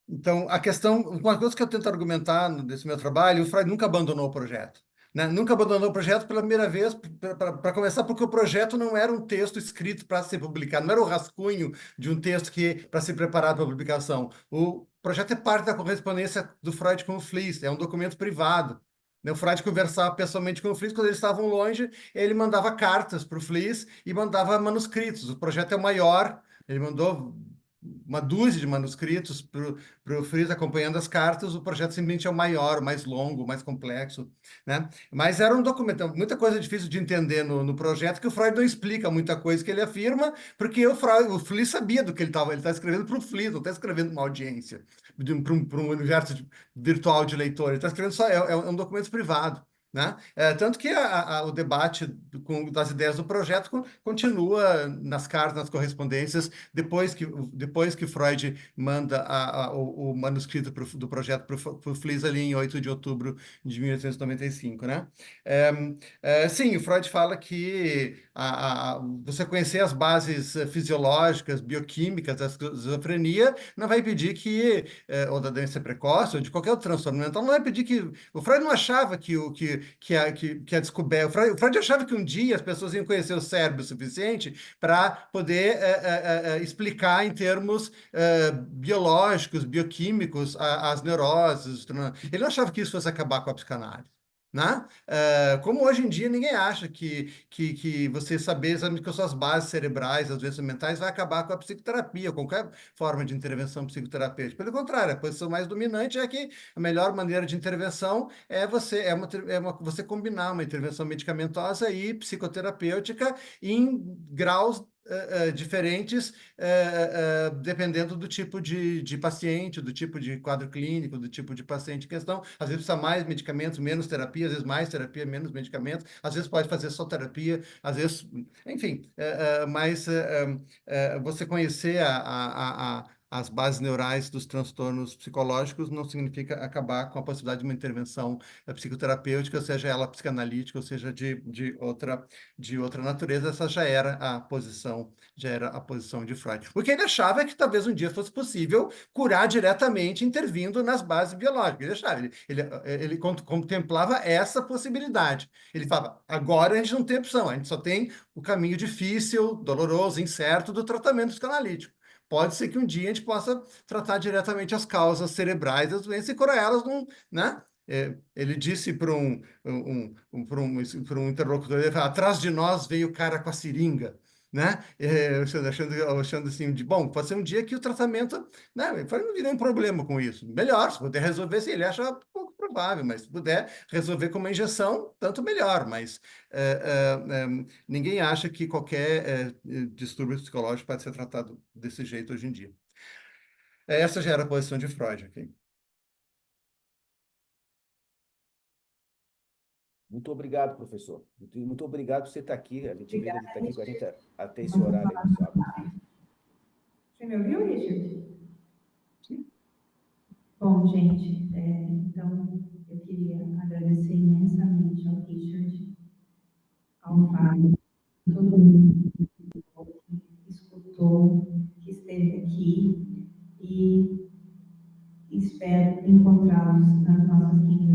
Então, a questão, uma coisa que eu tento argumentar nesse meu trabalho, o Freud nunca abandonou o projeto. Né? Nunca abandonou o projeto pela primeira vez, para começar, porque o projeto não era um texto escrito para ser publicado, não era o rascunho de um texto que para ser preparado para publicação. O projeto é parte da correspondência do Freud com o Fliess, é um documento privado. Né? O Freud conversava pessoalmente com o Fliess, quando eles estavam longe, ele mandava cartas para o Fliess e mandava manuscritos. O projeto é o maior, ele mandou uma dúzia de manuscritos para o Fliess acompanhando as cartas. O projeto simplesmente é o maior, o mais longo, o mais complexo, né? Mas era um documento, muita coisa difícil de entender no projeto, que o Freud não explica muita coisa que ele afirma, porque o Fliess sabia do que ele está escrevendo para o Fliess, não está escrevendo uma audiência, para um universo virtual de leitor, ele está escrevendo só, é um documento privado. Né? Tanto que o debate das ideias do projeto continua nas cartas, nas correspondências, depois que Freud manda o manuscrito do projeto para o Fliess ali em 8 de outubro de 1895. Né? Sim, o Freud fala que você conhecer as bases fisiológicas, bioquímicas da esquizofrenia não vai impedir que, ou da demência precoce, ou de qualquer outro transtorno mental, não vai impedir que... O Freud não achava que a descoberta... O Freud achava que um dia as pessoas iam conhecer o cérebro o suficiente para poder explicar em termos biológicos, bioquímicos, as neuroses. Ele não achava que isso fosse acabar com a psicanálise. Né? Como hoje em dia ninguém acha que você saber exatamente quais são as bases cerebrais, as doenças mentais, vai acabar com a psicoterapia, qualquer forma de intervenção psicoterapêutica. Pelo contrário, a posição mais dominante é que a melhor maneira de intervenção é você combinar uma intervenção medicamentosa e psicoterapêutica em graus diferentes, dependendo do tipo de paciente, do tipo de quadro clínico, do tipo de paciente em questão. Às vezes precisa mais medicamentos, menos terapia, às vezes mais terapia, menos medicamentos, às vezes pode fazer só terapia, às vezes, enfim, mas você conhecer as bases neurais dos transtornos psicológicos não significa acabar com a possibilidade de uma intervenção psicoterapêutica, seja ela psicanalítica, ou seja de outra natureza. Essa já era a posição de Freud. O que ele achava é que talvez um dia fosse possível curar diretamente intervindo nas bases biológicas. Ele achava, ele contemplava essa possibilidade. Ele falava, agora a gente não tem opção, a gente só tem o caminho difícil, doloroso, incerto do tratamento psicanalítico. Pode ser que um dia a gente possa tratar diretamente as causas cerebrais das doenças e curar elas, né? Ele disse para um interlocutor, ele falou, atrás de nós veio o cara com a seringa, né? Achando assim, bom, pode ser um dia que o tratamento, né? Não viria um problema com isso. Melhor, se puder resolver, se ele acha pouco provável, mas se puder resolver com uma injeção, tanto melhor, mas ninguém acha que qualquer distúrbio psicológico pode ser tratado desse jeito hoje em dia. Essa já era a posição de Freud, ok? Muito obrigado, professor. Muito obrigado por você estar aqui, a gentileza de estar aqui com a gente até esse horário aí no sábado. Você me ouviu, Richard? Sim. Bom, gente, então eu queria agradecer imensamente ao Richard, ao Fábio, todo mundo que escutou, que esteve aqui, e espero encontrá-los nas nossas quintas